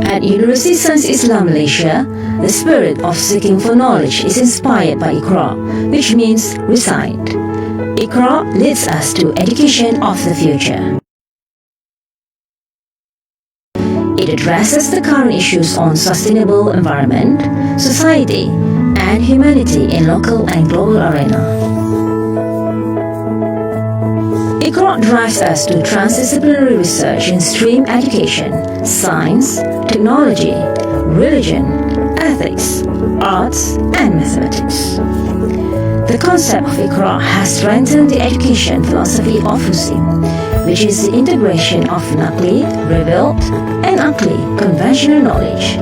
At University Science Islam Malaysia, the spirit of seeking for knowledge is inspired by Iqra, which means recite. Iqra leads us to education of the future. It addresses the current issues on sustainable environment, society, and humanity in local and global arena. Iqra drives us to transdisciplinary research in STEAM education, science, technology, religion, ethics, arts, and mathematics. The concept of Iqra has strengthened the education philosophy of USIM, which is the integration of Naqli, revealed, and Aqli, conventional knowledge.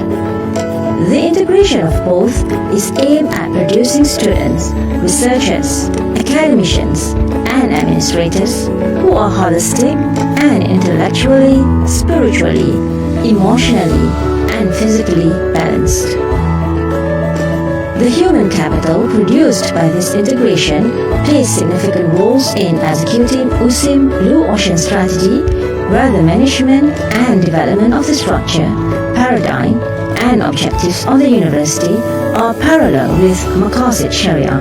The integration of both is aimed at producing students, researchers, academicians, and administrators who are holistic and intellectually, spiritually, emotionally, and physically balanced. The human capital produced by this integration plays significant roles in executing USIM Blue Ocean Strategy, where the management and development of the structure, paradigm, and objectives of the university are parallel with Maqasid Sharia.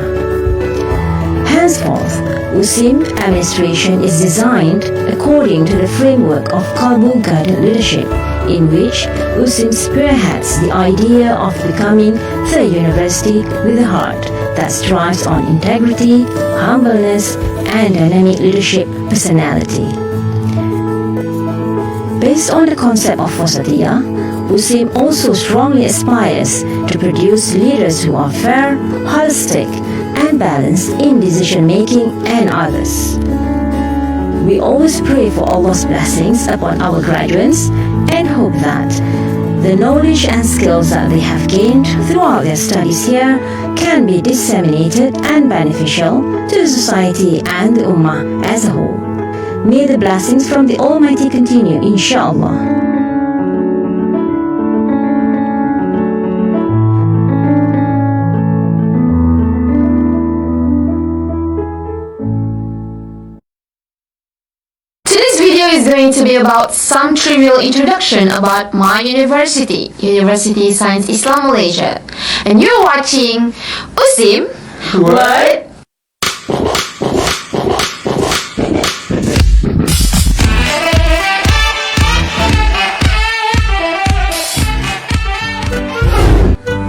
Henceforth, USIM administration is designed according to the framework of Qalbu Guided Leadership, in which USIM spearheads the idea of becoming the university with a heart that strives on integrity, humbleness, and dynamic leadership personality. Based on the concept of Wasatiyah, USIM also strongly aspires to produce leaders who are fair, holistic, and balanced in decision-making and others. We always pray for Allah's blessings upon our graduates and hope that the knowledge and skills that they have gained throughout their studies here can be disseminated and beneficial to the society and the Ummah as a whole. May the blessings from the Almighty continue, inshallah. Is going to be about some trivial introduction about my university, University Science Islam Malaysia. And you're watching USIM. What?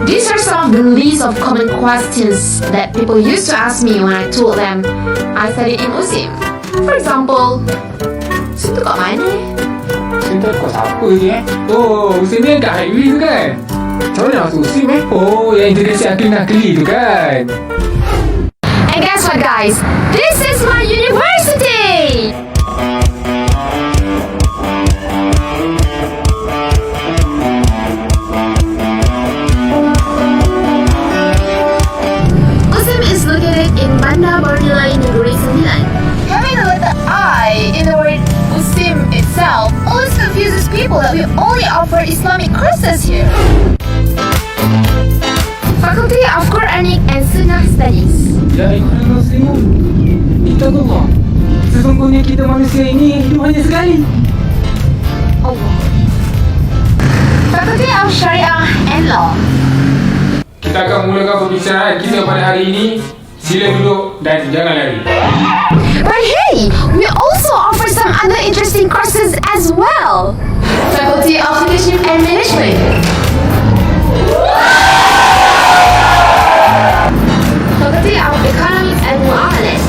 These are some of the list of common questions that people used to ask me when I told them I studied in USIM. For example, Sim tu kat mana? Sim tu kau siapa ni Oh, Sim ni kat highway tu kan? Macam mana nak masuk Sim Oh, yang integrasi Akli tu kan? And guess what guys? This is my university! USIM is located in Bandar Bernilai Negeri Sembilan. Having the letter I in the word USIM itself always confuses people that we only offer Islamic courses here. Faculty of Quranic and Sunnah Studies. Ya ayuhal muslimun, ittaqullah. Sesungguhnya kita manusia ini hidup hanya sekali. Allah. Faculty of Sharia and Law. Kita akan mulakan pembicaraan kita pada hari ini. Sila duduk dan jangan lari. But hey, we also offer some other interesting courses as well. Faculty of Leadership and Management. Faculty of Economics and Muamalat.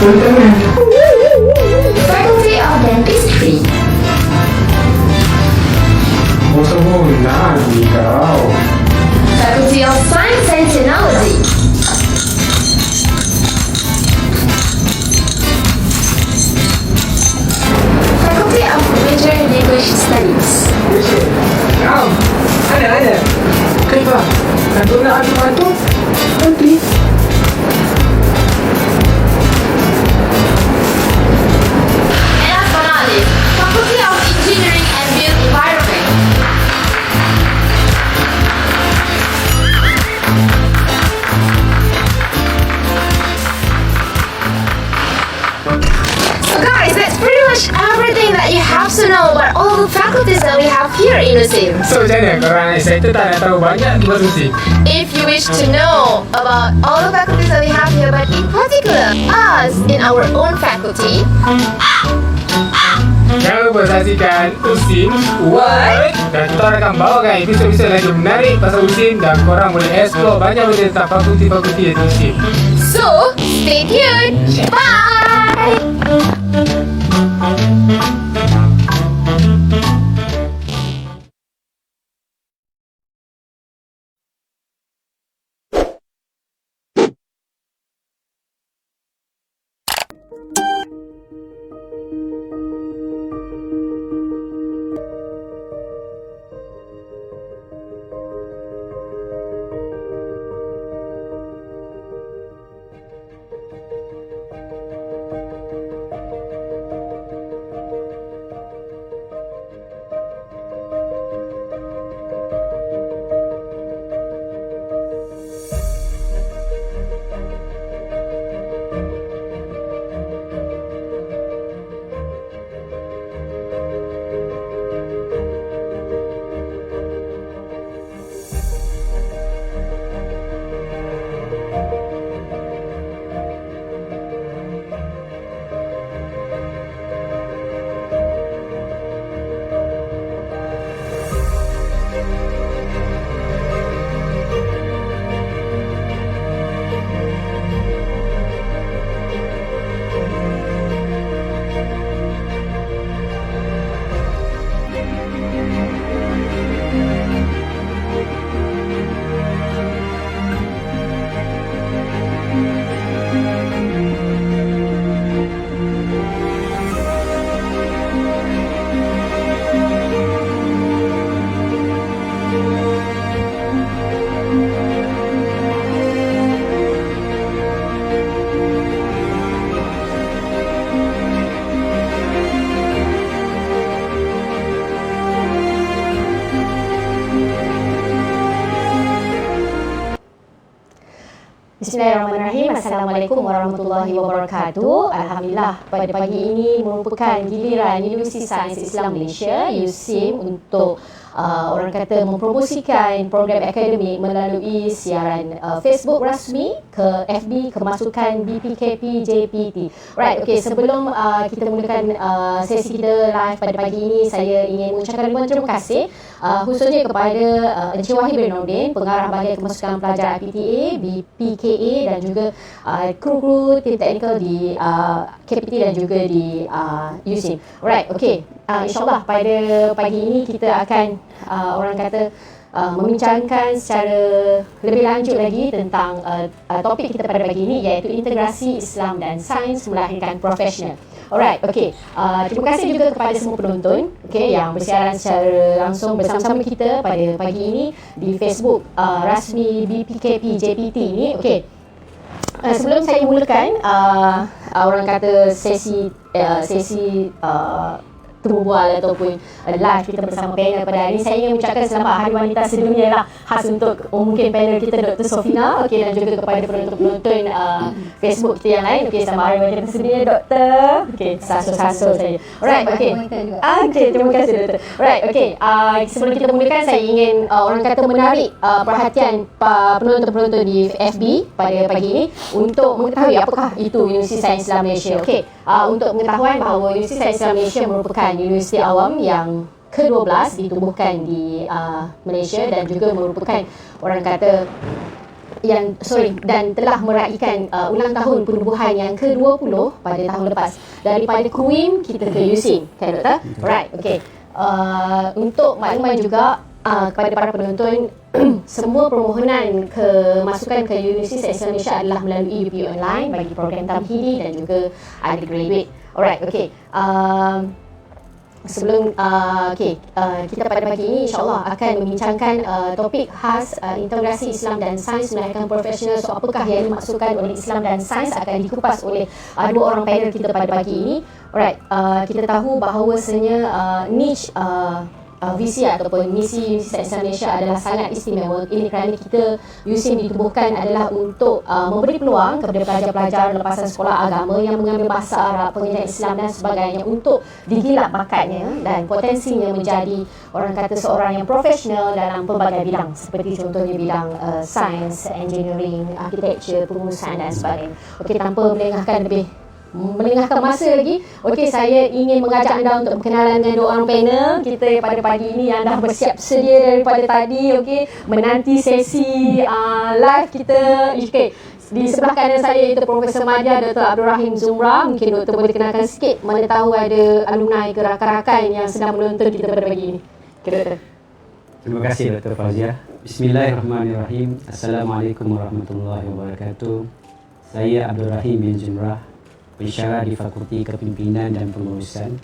Faculty of Dentistry. Bosan ni kau. Faculty of Science and Technology. Faculty of Major in English Studies. Kau. Ada. Kenapa? Nak nak bantu? Nanti. And last but not least, Faculty of Engineering and Built Environment. So guys, that's pretty much everything that you have to know about all the faculties that we have here in USIM. So macam mana korang excited tak nak tahu banyak tentang USIM? If you wish to know about all the faculties that we have here, but in particular us in our own faculty, Jangan lupa saksikan USIM What? Dan kita akan bawakan episod-episod lagi menarik pasal USIM dan korang boleh explore banyak benda tentang fakulti-fakulti di USIM. so stay tuned. Bye. Bismillahirrahmanirrahim. Assalamualaikum warahmatullahi wabarakatuh. Alhamdulillah, pada pagi ini merupakan giliran Universiti Sains Islam Malaysia USIM untuk orang kata mempromosikan program akademik melalui siaran Facebook rasmi ke FB Kemasukan BPKP JPT. Right, okay, sebelum kita mulakan sesi kita live pada pagi ini, saya ingin mengucapkan ribuan terima kasih khususnya kepada Encik Wahid bin Nordin, pengarah bahagian kemasukan pelajar IPTA, BPKA dan juga kru-kru tim teknikal di KPT dan juga di USIM. Right, okay. InsyaAllah pada pagi ini kita akan orang kata membincangkan secara lebih lanjut lagi tentang topik kita pada pagi ini, iaitu integrasi Islam dan sains melahirkan profesional. Alright, okay. Terima kasih juga kepada semua penonton yang bersiaran secara langsung bersama-sama kita pada pagi ini di Facebook rasmi BPKP JPT ini. Okay. Sebelum saya mulakan orang kata sesi berbual ataupun live kita bersama panel pada hari ini, saya ingin mengucapkan selamat Hari Wanita Sedunia lah, khas untuk mungkin panel kita Dr. Sofina, dan juga kepada penonton-penonton Facebook kita yang lain. Selamat Hari Wanita Sedunia Doktor. Sasul-sasul saja. Alright, terima kasih Doktor. Alright, sebelum kita mulakan, saya ingin orang kata menarik perhatian penonton-penonton di FB pada pagi ini untuk mengetahui apakah itu Universiti Sains Islam Malaysia. Untuk pengetahuan bahawa Universiti Sains Islam Malaysia merupakan universiti awam yang ke-12 ditubuhkan di Malaysia dan juga merupakan orang kata dan telah meraihkan ulang tahun penubuhan yang ke-20 pada tahun lepas. Daripada KUIM kita ke USIM, kan Doktor? Right, okay. Untuk makluman juga kepada para penonton, semua permohonan kemasukan ke Universiti Sains Malaysia adalah melalui UPU Online bagi program tamhidi dan juga undergraduate. Alright, okay. Kita pada pagi ini insyaAllah akan membincangkan topik khas integrasi Islam dan Sains melahirkan profesional. So, apakah yang dimaksudkan oleh Islam dan Sains akan dikupas oleh dua orang panel kita pada pagi ini. Alright, kita tahu bahawasanya niche visi ataupun misi Universiti Sains Malaysia adalah sangat istimewa. Ini kerana kita USIM ditubuhkan adalah untuk memberi peluang kepada pelajar-pelajar lepasan sekolah agama yang mengambil bahasa Arab, pengajian Islam dan sebagainya untuk digilap bakatnya dan potensinya menjadi orang kata seorang yang profesional dalam pelbagai bidang, seperti contohnya bidang sains, engineering, architecture, pengurusan dan sebagainya. Okey, tanpa melengahkan masa lagi. Okey, saya ingin mengajak anda untuk berkenalan dengan dua orang panel kita pada pagi ini yang dah bersiap sedia daripada tadi. Okey, menanti sesi live kita. Okey, di sebelah kanan saya itu Profesor Madya Dr. Abdul Rahim Zumrah. Mungkin Doktor boleh kenalkan sikit, mana tahu ada alumni ke rakan-rakan yang sedang menonton kita pada pagi ini. Okey, Doktor. Terima kasih Dr. Fauziah. Bismillahirrahmanirrahim. Assalamualaikum warahmatullahi wabarakatuh. Saya Abdul Rahim bin Zumrah, pensyarah di Fakulti Kepimpinan dan Pengurusan.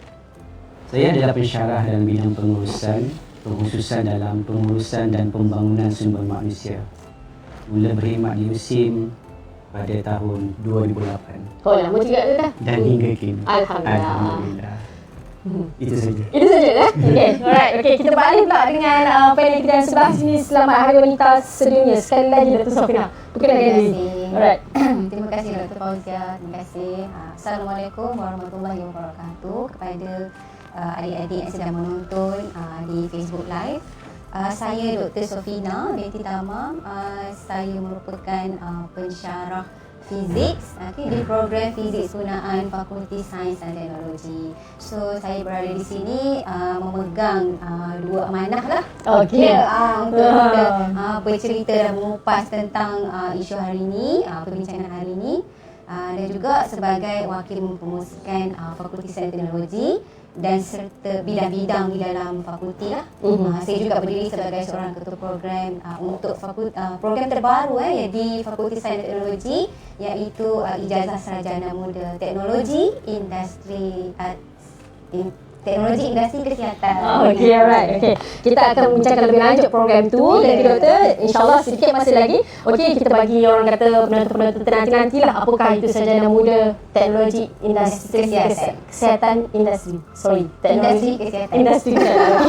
Saya adalah pensyarah dalam bidang pengurusan, pengkhususan dalam pengurusan dan pembangunan sumber manusia. Mula berkhidmat di USIM pada tahun 2008. Oh, lama juga tu dah. Dan hingga kini. Alhamdulillah. Itu saja. Itu saja dah. Okey, alright. Okey, kita balik pula dengan panel kita yang sebelah sini. Selamat Hari Wanita Sedunia. Sekali lagi Dr. Sofina. Perkenalkan diri. Alright. Terima kasih Dr. Fauziah. Terima kasih. Assalamualaikum warahmatullahi wabarakatuh kepada adik-adik yang sedang menonton di Facebook Live. Saya Dr. Sofina binti Tamam. Saya merupakan pensyarah fizik di program fizik penggunaan Fakulti Sains dan Teknologi. So saya berada di sini memegang dua amanah lah. Okey. Untuk kita bercerita dan mengupas tentang isu hari ini, perbincangan hari ini, dan juga sebagai wakil mempromosikan Fakulti Sains dan Teknologi dan serta bidang-bidang di dalam fakulti lah. Saya juga berdiri sebagai seorang ketua program untuk program terbaru di Fakulti Sains dan Teknologi, iaitu Ijazah Sarjana Muda Teknologi Industri Kesihatan. Okey, alright. Okey. Kita akan membincangkan lebih lanjut program tu dan Doktor, insya-Allah sedikit masa lagi. Okey, kita bagi orang kata penonton-penonton nantilah apakah itu sarjana muda teknologi industri kesihatan teknologi kesihatan. Industri kesihatan.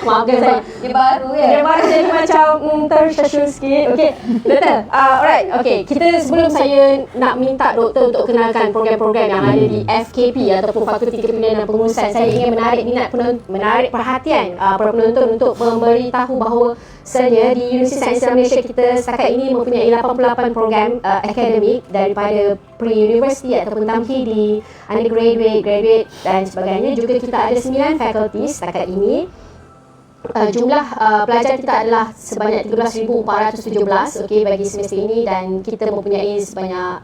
Maafkan saya. Dia baru Dia baru jadi macam tersyusul sikit. Okey, Doktor. Alright. Okey, kita sebelum saya nak minta Doktor untuk kenalkan program-program yang ada di FKP ataupun Fakulti Kepimpinan dan Pengurusan, saya ingin menarik perhatian para penonton untuk memberitahu bahawa sebenarnya di Universiti Sains Malaysia kita setakat ini mempunyai 88 program akademik daripada pre-university ataupun tamhidi, undergraduate, graduate dan sebagainya. Juga kita ada 9 fakulti setakat ini. Jumlah pelajar kita adalah sebanyak 13,417 bagi semester ini, dan kita mempunyai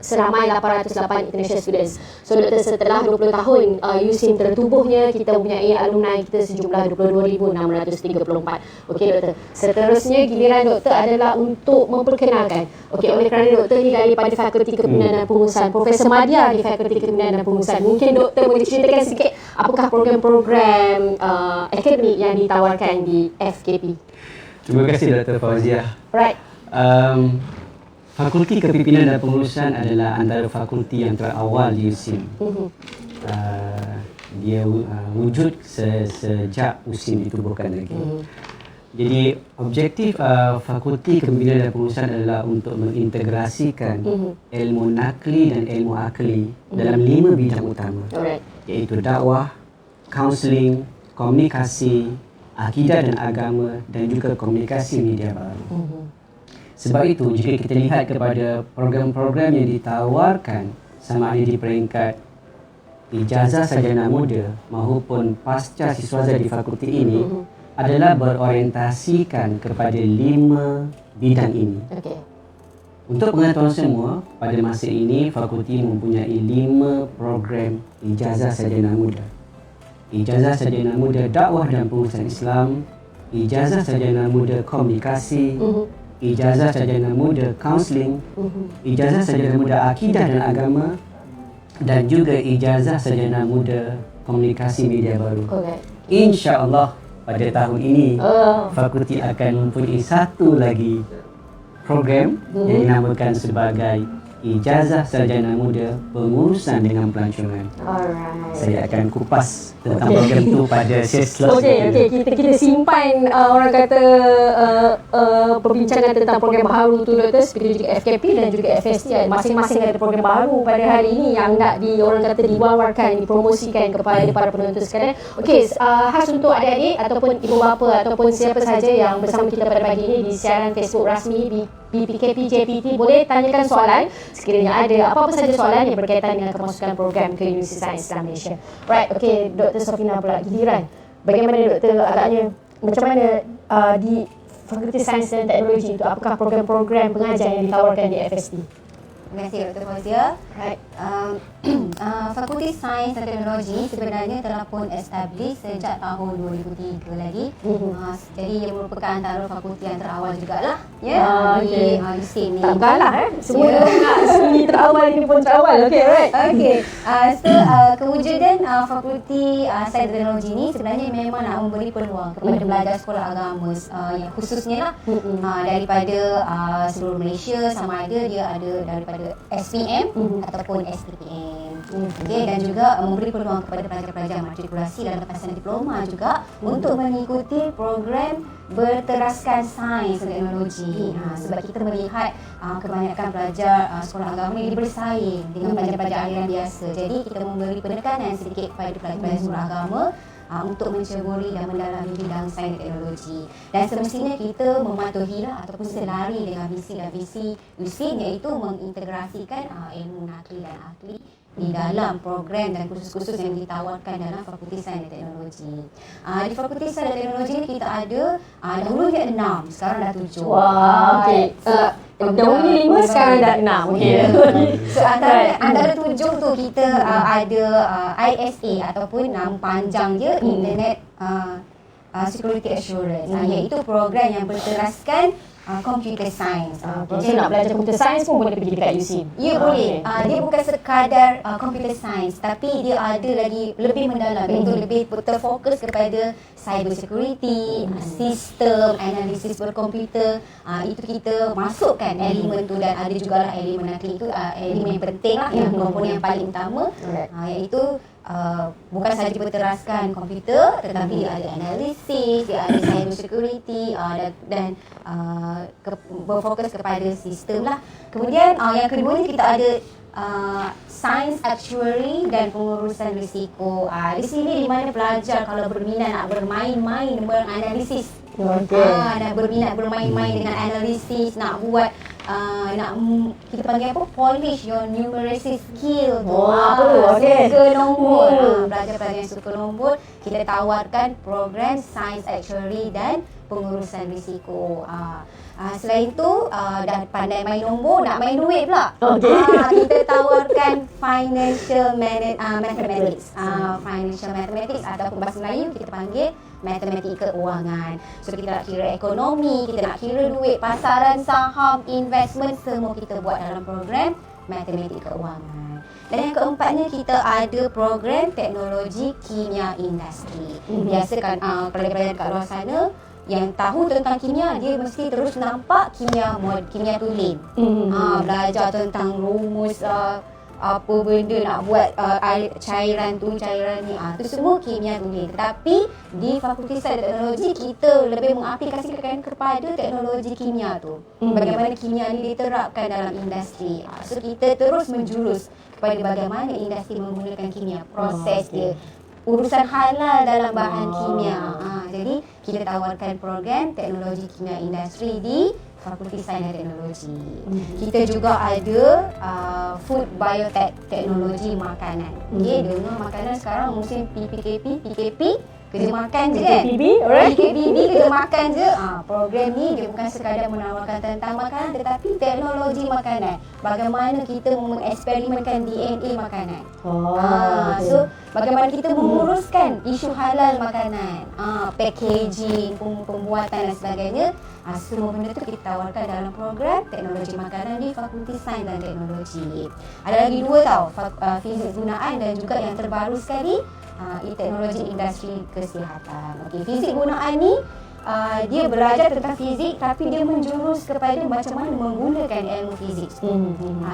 seramai 808 international students. So Doktor, setelah 20 tahun USIM tertubuhnya, kita mempunyai alumni kita sejumlah 22,634. Okey Doktor, seterusnya giliran Doktor adalah untuk memperkenalkan. Oleh kerana Doktor ni daripada Fakulti Kepimpinan dan Pengurusan, Profesor Madya di Fakulti Kepimpinan dan Pengurusan, mungkin Doktor boleh ceritakan sikit apakah program-program akademik yang ditawarkan di FKP. Terima kasih Dr. Fauziah. Right. Fakulti Kepimpinan dan Pengurusan adalah antara fakulti yang terawal di USIM. Dia wujud sejak USIM ditubuhkan lagi. Jadi objektif Fakulti Kepimpinan dan Pengurusan adalah untuk mengintegrasikan ilmu nakli dan ilmu akli dalam 5 bidang utama. Iaitu dakwah, kaunseling, komunikasi, akidah dan agama, dan juga komunikasi media baru. Sebab itu, jika kita lihat kepada program-program yang ditawarkan sama ada di peringkat ijazah sarjana muda maupun pasca siswaza di fakulti ini, adalah berorientasikan kepada 5 bidang ini. Untuk pengetahuan semua, pada masa ini fakulti mempunyai 5 program ijazah sarjana muda. Ijazah sarjana muda dakwah dan pengurusan Islam, ijazah sarjana muda komunikasi, ijazah sarjana muda kaunseling, ijazah sarjana muda akidah dan agama, dan juga ijazah sarjana muda komunikasi media baru. InsyaAllah pada tahun ini fakulti akan mempunyai satu lagi program yang dinamakan sebagai Ijazah Sarjana Muda Pengurusan dengan Pelancongan. Alright. Saya akan kupas tentang program itu pada sesi selanjutnya. Okey, kita simpan orang kata perbincangan tentang program baru tu Dr. seperti juga FKP dan juga FST. Masing-masing ada program baru pada hari ini yang nak orang kata diwawarkan, dipromosikan kepada para penonton sekalian. Okey, khas untuk adik-adik ataupun ibu bapa ataupun siapa sahaja yang bersama kita pada pagi ini di siaran Facebook rasmi BPKP JPT, boleh tanyakan soalan sekiranya ada apa-apa saja soalan yang berkaitan dengan kemasukan program ke Universiti Sains Islam Malaysia. Right, okey, Dr. Sofina pula giliran. Bagaimana Dr. agaknya macam mana di Fakulti Sains dan Teknologi itu, apakah program-program pengajar yang ditawarkan di FST? Terima kasih Dr. Fauzia. Right. Fakulti Sains dan Teknologi sebenarnya telah pun establish sejak tahun 2003 lagi. Jadi ia merupakan antara fakulti yang terawal jugalah di USIM ni. Tak kalah semua nak seni terawal ini pun terawal. Okey, right. Okey. Kewujudan Fakulti Sains dan Teknologi ni sebenarnya memang nak memberi peluang kepada pelajar sekolah agama yang khususnya daripada seluruh Malaysia, sama ada dia ada daripada SPM ataupun STPM. Okay, dan juga memberi peluang kepada pelajar-pelajar matrikulasi dan lepasan diploma juga untuk mengikuti program berteraskan sains dan teknologi. Sebab kita melihat kebanyakan pelajar sekolah agama ini bersaing dengan pelajar-pelajar aliran biasa. Jadi kita memberi penekanan sedikit kepada pelajar-pelajar sekolah agama untuk menceburi dan mendalami bidang sains dan teknologi. Dan semestinya kita mematuhilah ataupun selari dengan visi dan visi USIM, iaitu mengintegrasikan ilmu nakli dan akli di dalam program dan kursus-kursus yang ditawarkan dalam Fakulti Sains dan Teknologi. Di Fakulti Sains dan Teknologi ni kita ada dahulu dia 6, sekarang dah 7. Wah, okey. Dahulu ni 5, sekarang dah 6. Okey. So antara 7 tu kita ada ISA ataupun nama panjang dia Internet Security Assurance, iaitu program yang berteraskan computer science. So nak belajar computer science pun boleh pergi dekat USIM. Ya, boleh. Dia bukan sekadar computer science, tapi dia ada lagi lebih mendalam, iaitu lebih terfokus kepada cyber security, sistem analisis berkomputer. Itu kita masukkan elemen tu, dan ada jugalah elemen nakli itu elemen yang penting lah, yang komponen yang paling utama, iaitu bukan sahaja berteraskan komputer, tetapi dia ada analisis, dia ada cyber security, dan berfokus kepada sistem lah. Kemudian yang kedua ni kita ada Science Actuary dan pengurusan risiko. Di sini di mana pelajar kalau berminat nak bermain-main menganalisis, nak berminat bermain-main dengan analisis, nak buat kita panggil apa, polish your numeracy skill tu. Suka nombor. Pelajar-pelajar yang suka nombor, kita tawarkan program Science Actuary dan pengurusan risiko. Selain tu, dah pandai main nombor, nak main duit pula. Kita tawarkan Financial Mathematics. Financial Mathematics ataupun bahasa Melayu kita panggil matematik keuangan. So kita nak kira ekonomi, kita nak kira duit, pasaran saham, investment, semua kita buat dalam program matematik keuangan. Dan yang keempatnya kita ada program teknologi kimia industri. Biasa kan pelajar-pelajar kat luar sana yang tahu tentang kimia, dia mesti terus nampak kimia tulen. Belajar tentang rumus apa benda nak buat cairan tu, cairan ni, tu semua kimia tulen. Tetapi di Fakulti Sains dan Teknologi kita lebih mengaplikasikan kepada teknologi kimia tu. Bagaimana kimia ni diterapkan dalam industri. So kita terus menjurus kepada bagaimana industri menggunakan kimia, proses dia, urusan halal dalam bahan kimia. Jadi kita tawarkan program teknologi kimia industri di Fakulti Sains dan Teknologi. Kita juga ada food biotech teknologi makanan. Dengar makanan sekarang musim PKP kerja makan je kan. KBB, alright. KBB, kerja makan je. Program ni dia bukan sekadar menawarkan tentang makanan, tetapi teknologi makanan. Bagaimana kita mengeksperimenkan DNA makanan. So bagaimana kita menguruskan isu halal makanan, packaging, pembuatan dan sebagainya. Semua benda tu kita tawarkan dalam program teknologi makanan di Fakulti Sains dan Teknologi. Ada lagi 2 tau, fizik gunaan dan juga yang terbaru sekali, teknologi industri kesihatan. Okey, fizik gunaan ni dia belajar tentang fizik tapi dia menjurus kepada macam mana menggunakan ilmu fizik.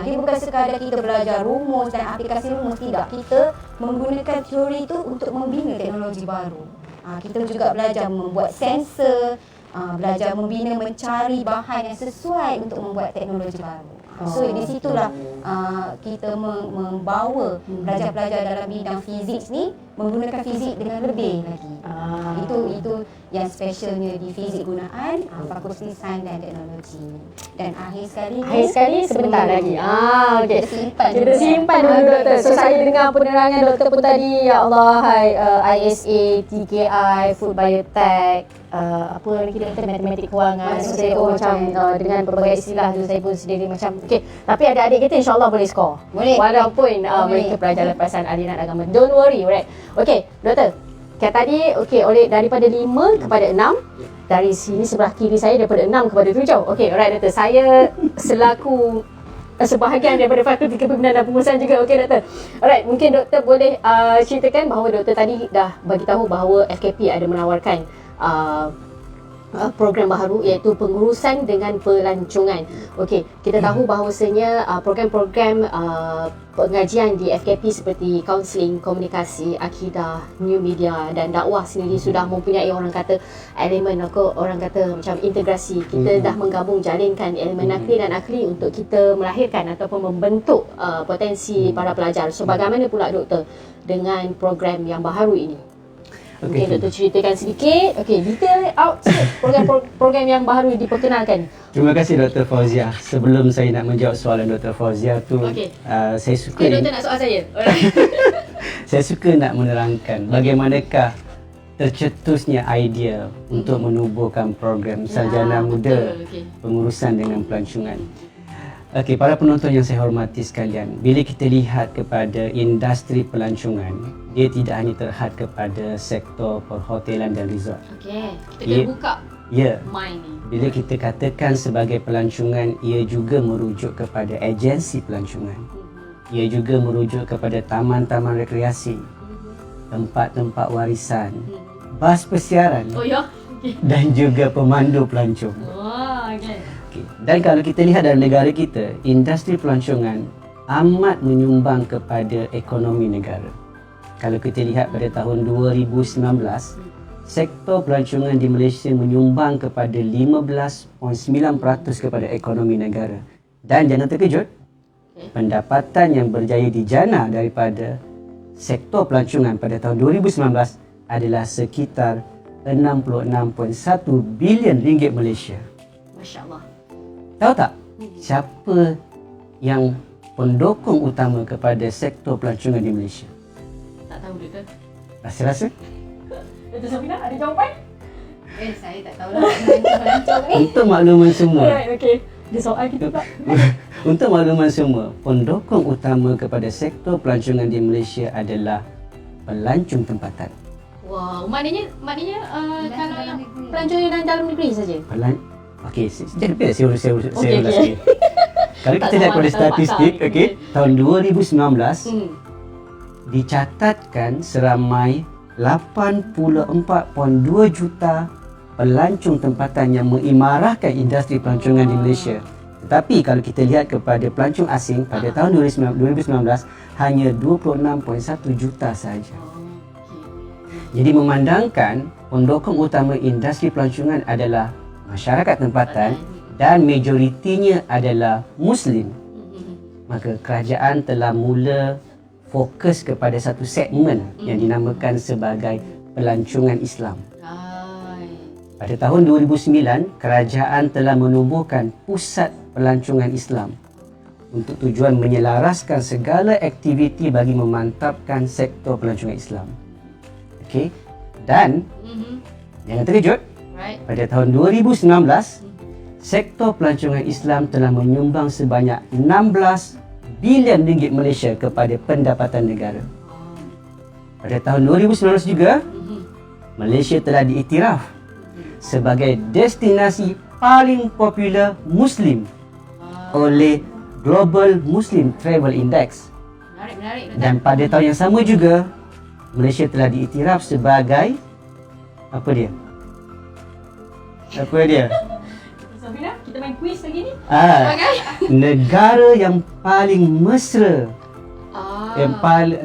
Dia bukan sekadar kita belajar rumus dan aplikasi rumus, tidak. Kita menggunakan teori itu untuk membina teknologi baru. Kita juga belajar membuat sensor, belajar membina, mencari bahan yang sesuai untuk membuat teknologi baru. So di situlah kita membawa pelajar-pelajar dalam bidang fizik ni menggunakan fizik dengan lebih lagi. Itu yang specialnya di fizik gunaan Fakulti Sains dan Teknologi. Dan akhir sekali Sebentar lagi. Okey. Kita simpan dulu doktor. So saya dengar penerangan doktor pun tadi, ya Allah, ISA, TKI, Food Biotech, apa lagi doktor, matematik kewangan. So saya pun macam dengan berbagai istilah tu saya pun sendiri macam okey. Tapi adik-adik kita insya-Allah boleh skor. Boleh. Walaupun mereka pelajar lepasan aliran agama. Don't worry, alright. Okey, doktor. Kayak tadi, oleh daripada 5 kepada 6. Dari sini sebelah kiri saya daripada 6 kepada 7. Okey, alright doktor. Saya selaku sebahagian daripada Fakulti Kepimpinan dan Pengurusan juga. Okey doktor. Alright, mungkin doktor boleh ceritakan bahawa doktor tadi dah bagi tahu bahawa FKP ada menawarkan program baru iaitu pengurusan dengan pelancongan. Okey, kita tahu bahawasanya program-program pengajian di FKP seperti kaunseling, komunikasi, akidah, new media dan dakwah sendiri sudah mempunyai orang kata elemen atau orang kata macam integrasi. Kita dah menggabung jalinkan elemen nakli dan akli untuk kita melahirkan ataupun membentuk potensi para pelajar. So bagaimana pula doktor dengan program yang baru ini? Mungkin doktor ceritakan sedikit. Okey, detail out sikit program yang baru diperkenalkan. Terima kasih Dr. Fauzia. Sebelum saya nak menjawab soalan Dr. Fauzia tu, saya suka doktor nak soal saya. saya suka nak menerangkan bagaimanakah tercetusnya idea untuk menubuhkan program sarjana muda pengurusan dengan pelancongan. Okey, para penonton yang saya hormati sekalian, bila kita lihat kepada industri pelancongan, dia tidak hanya terhad kepada sektor perhotelan dan resort. Okey, kita kena buka mind ni. Bila kita katakan sebagai pelancongan, ia juga merujuk kepada agensi pelancongan. Ia juga merujuk kepada taman-taman rekreasi, tempat-tempat warisan, bas persiaran dan juga pemandu pelancong. Dan kalau kita lihat dalam negara kita, industri pelancongan amat menyumbang kepada ekonomi negara. Kalau kita lihat pada tahun 2019, sektor pelancongan di Malaysia menyumbang kepada 15.9% kepada ekonomi negara. Dan jangan terkejut, pendapatan yang berjaya dijana daripada sektor pelancongan pada tahun 2019 adalah sekitar 66.1 bilion ringgit Malaysia. Masya-Allah. Tahu tak siapa yang pendukung utama kepada sektor pelancongan di Malaysia? Tak tahu doktor. Rasa-rasa? Doktor Safina ada jawapan? Saya tak tahu lah pelancong ni. Untuk makluman semua. Alright, okey. Dia soal kita pula. Untuk makluman semua, pendukung utama kepada sektor pelancongan di Malaysia adalah pelancong tempatan. Wow, maknanya kalau yang pelancong yang dalam negeri saja. Okey, jadi biar saya ulas sikit. Kalau kita Tak lihat sama, pada tak statistik, pakar. okey, tahun 2019 dicatatkan seramai 84.2 juta pelancong tempatan yang mengimarahkan industri pelancongan di Malaysia. Tetapi kalau kita lihat kepada pelancong asing pada tahun 2019 hanya 26.1 juta sahaja. Jadi memandangkan pendukung utama industri pelancongan adalah masyarakat tempatan dan majoritinya adalah Muslim, maka kerajaan telah mula fokus kepada satu segmen yang dinamakan sebagai pelancongan Islam. Pada tahun 2009, kerajaan telah menubuhkan pusat pelancongan Islam untuk tujuan menyelaraskan segala aktiviti bagi memantapkan sektor pelancongan Islam. Okey. Dan jangan terkejut, Right. pada tahun 2019 sektor pelancongan Islam telah menyumbang sebanyak 16 bilion ringgit Malaysia kepada pendapatan negara. Pada tahun 2019 juga, Malaysia telah diiktiraf sebagai destinasi paling popular Muslim oleh Global Muslim Travel Index. Menarik. Dan pada tahun yang sama juga, Malaysia telah diiktiraf sebagai apa dia? Safina, kita main quiz lagi ni. Negara yang paling mesra,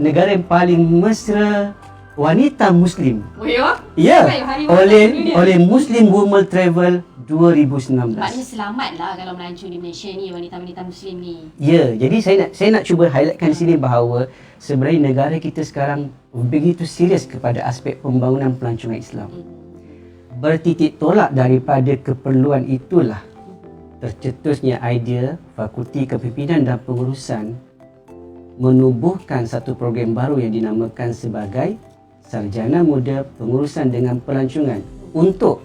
negara yang paling mesra wanita Muslim. Oh ya? Ya, Hari Wanita oleh Muslim Women Travel 2019. Maknanya selamatlah kalau melancong di Malaysia ni wanita-wanita Muslim ni. Ya, jadi saya nak cuba highlightkan di sini bahawa sebenarnya negara kita sekarang begitu serius kepada aspek pembangunan pelancongan Islam. Bertitik tolak daripada keperluan itulah tercetusnya idea Fakulti Kepimpinan dan Pengurusan menubuhkan satu program baru yang dinamakan sebagai Sarjana Muda Pengurusan dengan Pelancongan untuk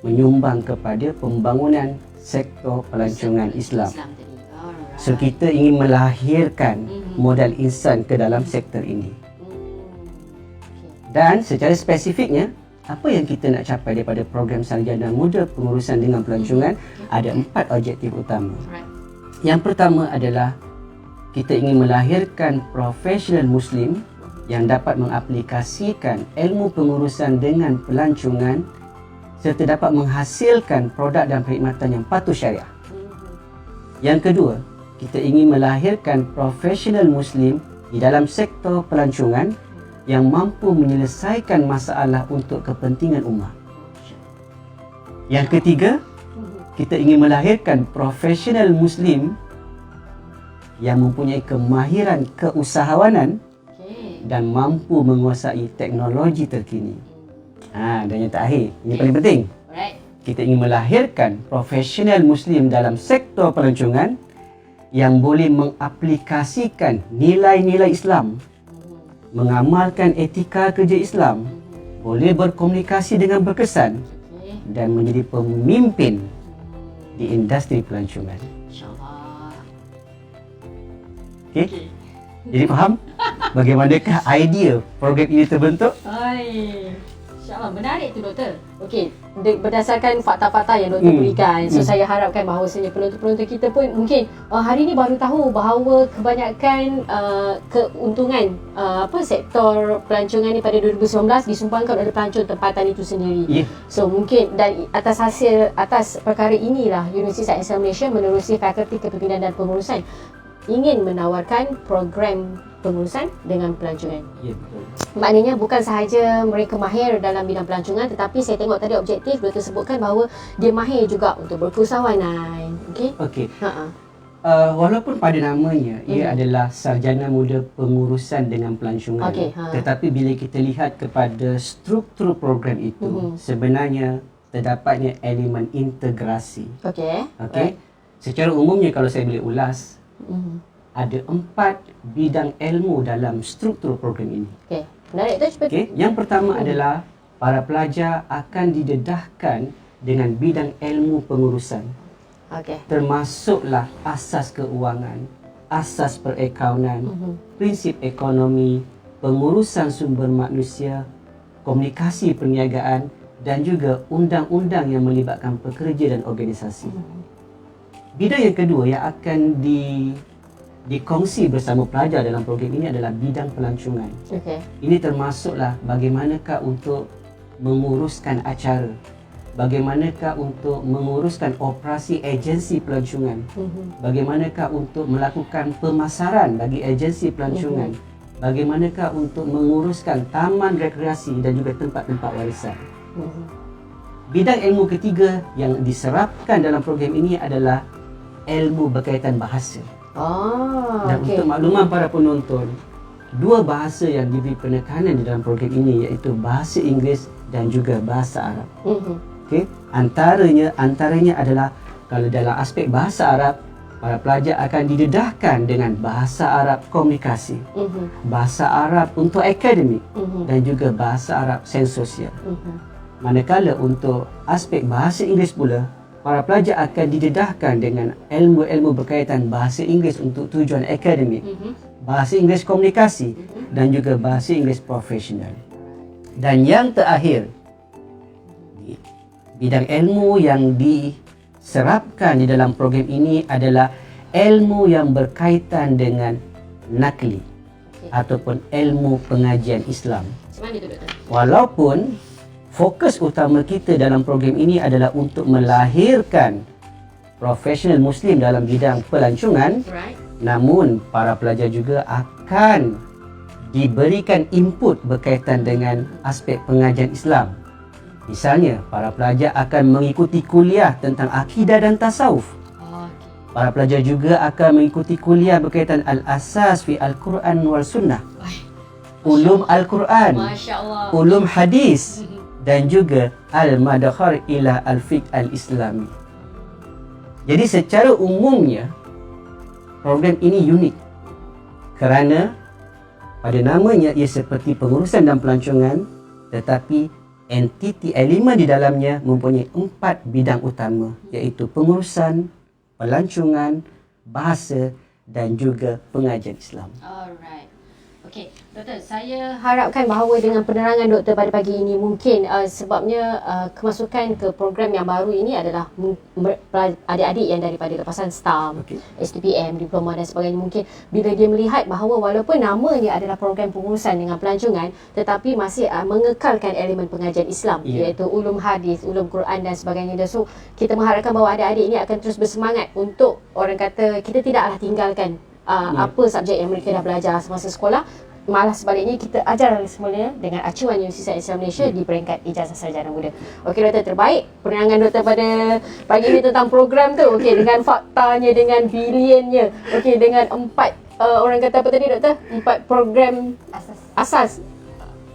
menyumbang kepada pembangunan sektor pelancongan Islam. So kita ingin melahirkan modal insan ke dalam sektor ini. Dan secara spesifiknya, apa yang kita nak capai daripada program Sarjana Muda Pengurusan dengan Pelancongan? Ada 4 objektif utama. Yang pertama adalah kita ingin melahirkan profesional Muslim yang dapat mengaplikasikan ilmu pengurusan dengan pelancongan serta dapat menghasilkan produk dan perkhidmatan yang patuh syariah. Yang kedua, kita ingin melahirkan profesional Muslim di dalam sektor pelancongan yang mampu menyelesaikan masalah untuk kepentingan ummah. Yang ketiga, kita ingin melahirkan profesional Muslim yang mempunyai kemahiran keusahawanan dan mampu menguasai teknologi terkini. Dan yang terakhir, ini paling penting. Kita ingin melahirkan profesional Muslim dalam sektor pelancongan yang boleh mengaplikasikan nilai-nilai Islam, mengamalkan etika kerja Islam, boleh berkomunikasi dengan berkesan dan menjadi pemimpin di industri pelancongan. InsyaAllah. Okey? Jadi faham bagaimanakah idea program ini terbentuk? InsyaAllah, menarik tu doktor. Okey, berdasarkan fakta-fakta yang doktor berikan, so saya harapkan bahawasanya penonton-penonton kita pun mungkin hari ni baru tahu bahawa kebanyakan keuntungan sektor pelancongan ni pada 2019 disumbangkan oleh pelancong tempatan itu sendiri. So mungkin dan atas perkara inilah Universiti Sains Islam Malaysia menerusi Fakulti Kepimpinan dan Pengurusan ingin menawarkan program pengurusan dengan pelancongan. Maknanya bukan sahaja mereka mahir dalam bidang pelancongan, tetapi saya tengok tadi objektif doktor sebutkan bahawa dia mahir juga untuk berkeusahawanan. Okey. Walaupun pada namanya ia adalah Sarjana Muda Pengurusan dengan Pelancongan, tetapi bila kita lihat kepada struktur program itu, sebenarnya terdapatnya elemen integrasi. Okey. Secara umumnya kalau saya boleh ulas, ada 4 bidang ilmu dalam struktur program ini. Menarik tu cepat. Yang pertama adalah para pelajar akan didedahkan dengan bidang ilmu pengurusan. Termasuklah asas keuangan, asas perakaunan, prinsip ekonomi, pengurusan sumber manusia, komunikasi perniagaan dan juga undang-undang yang melibatkan pekerja dan organisasi. Bidang yang kedua yang akan dikongsi bersama pelajar dalam program ini adalah bidang pelancongan. Ini termasuklah bagaimanakah untuk menguruskan acara, bagaimanakah untuk menguruskan operasi agensi pelancongan, bagaimanakah untuk melakukan pemasaran bagi agensi pelancongan, bagaimanakah untuk menguruskan taman rekreasi dan juga tempat-tempat warisan. Bidang ilmu ketiga yang diserapkan dalam program ini adalah ilmu berkaitan bahasa. Dan untuk makluman para penonton, 2 bahasa yang diberi penekanan di dalam program ini iaitu bahasa Inggeris dan juga bahasa Arab. Antaranya adalah kalau dalam aspek bahasa Arab, para pelajar akan didedahkan dengan bahasa Arab komunikasi, bahasa Arab untuk akademik dan juga bahasa Arab sains sosial. Manakala untuk aspek bahasa Inggeris pula, para pelajar akan didedahkan dengan ilmu-ilmu berkaitan bahasa Inggeris untuk tujuan akademik, bahasa Inggeris komunikasi dan juga bahasa Inggeris profesional. Dan yang terakhir, bidang ilmu yang diserapkan di dalam program ini adalah ilmu yang berkaitan dengan nakli ataupun ilmu pengajian Islam. Macam mana tu doktor? Walaupun fokus utama kita dalam program ini adalah untuk melahirkan profesional Muslim dalam bidang pelancongan, namun para pelajar juga akan diberikan input berkaitan dengan aspek pengajian Islam. Misalnya, para pelajar akan mengikuti kuliah tentang akidah dan tasawuf. Para pelajar juga akan mengikuti kuliah berkaitan al-asas fi al-Quran wal sunnah, ulum al-Quran, ulum hadis dan juga al-madkhal ila al-fiqh al-islami. Jadi secara umumnya program ini unik kerana pada namanya ia seperti pengurusan dan pelancongan, tetapi entiti elemen di dalamnya mempunyai 4 bidang utama, iaitu pengurusan, pelancongan, bahasa dan juga pengajian Islam. Alright. Okey, doktor, saya harapkan bahawa dengan penerangan doktor pada pagi ini mungkin sebabnya kemasukan ke program yang baru ini adalah adik-adik yang daripada lepasan STAM, STPM, diploma dan sebagainya, mungkin bila dia melihat bahawa walaupun namanya adalah program pengurusan dengan pelancongan tetapi masih mengekalkan elemen pengajian Islam, iaitu ulum hadis, ulum Quran dan sebagainya. Dan so kita mengharapkan bahawa adik-adik ini akan terus bersemangat untuk, orang kata, kita tidaklah tinggalkan apa subjek yang mereka dah belajar semasa sekolah, malah sebaliknya kita ajar semuanya dengan acuan Universiti Islam Malaysia di peringkat ijazah sarjana muda. Okey doktor, terbaik penerangan doktor pada pagi ini tentang program tu. Okey, dengan faktanya, dengan biliennya, okey, dengan 4 orang kata apa tadi doktor? 4 program asas.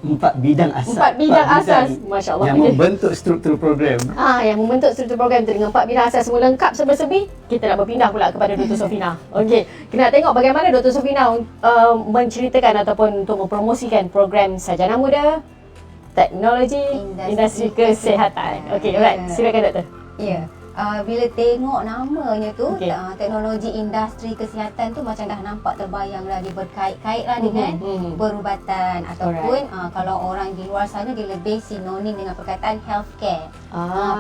4 bidang asas. 4 bidang asas. Masya-Allah. Yang membentuk struktur program. Yang membentuk struktur program tu dengan 4 bidang asas semua lengkap serba-serbi, kita nak berpindah pula kepada Dr. Sofina. Okey, kita nak tengok bagaimana Dr. Sofina menceritakan ataupun untuk mempromosikan program sarjana muda teknologi industri kesihatan. Okey, alright. Silakan doktor. Ya. Bila tengok namanya tu, teknologi industri kesihatan tu macam dah nampak terbayang lah, dia berkait-kait lah dengan perubatan ataupun kalau orang di luar sana dia lebih sinonim dengan perkataan healthcare,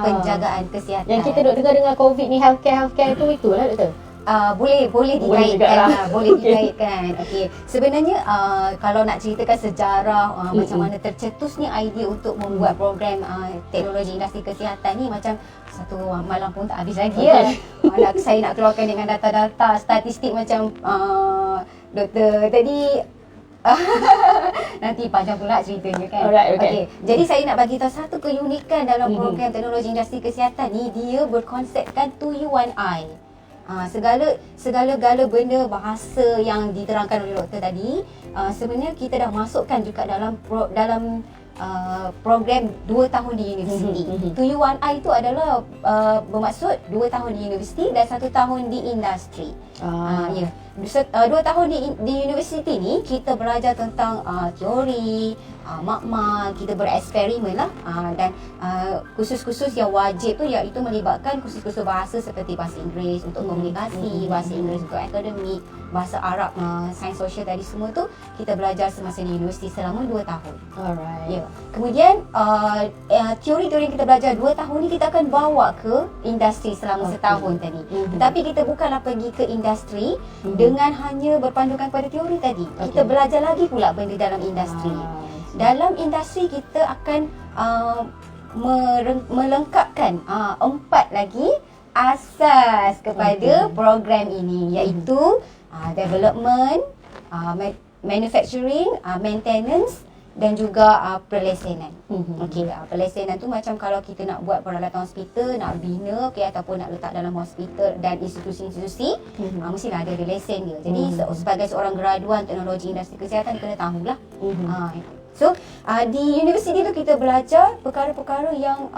penjagaan kesihatan. Yang kita duk dengar COVID ni healthcare tu itulah doktor. Boleh dikaitkan, boleh dikaitkan. Okey, sebenarnya kalau nak ceritakan sejarah macam mana tercetusnya idea untuk membuat program teknologi industri kesihatan ni, macam satu malam pun tak habis lagi ya. Saya nak keluarkan dengan data-data statistik macam doktor tadi. Nanti panjang pula ceritanya kan. Alright, okay. Jadi saya nak bagi tahu satu keunikan dalam program teknologi industri kesihatan ni, dia berkonsepkan 2U1I. Segala-gala benda bahasa yang diterangkan oleh doktor tadi, sebenarnya kita dah masukkan juga dalam program 2 tahun di universiti. 2U1I itu adalah bermaksud 2 tahun di universiti dan 1 tahun di industri. 2 tahun di universiti ni kita belajar tentang teori, makmal, kita bereksperimen lah, dan kursus-kursus yang wajib tu iaitu melibatkan kursus-kursus bahasa seperti bahasa Inggeris untuk komunikasi, bahasa Inggeris untuk akademik, bahasa Arab, sains sosial tadi, semua tu kita belajar semasa di universiti selama 2 tahun. Alright. Kemudian teori-teori yang kita belajar 2 tahun ni kita akan bawa ke industri selama setahun tadi. Tetapi kita bukanlah pergi ke industri dengan hanya berpandukan pada teori tadi. Kita belajar lagi pula benda dalam industri. Dalam industri kita akan melengkapkan 4 lagi asas kepada program ini, iaitu development, manufacturing, maintenance dan juga pelesenan. Pelesenan tu macam kalau kita nak buat peralatan hospital, nak bina ataupun nak letak dalam hospital dan institusi-institusi, mestilah ada lesen dia. Jadi sebagai seorang graduan teknologi industri kesihatan kena tahulah. So di universiti tu kita belajar perkara-perkara yang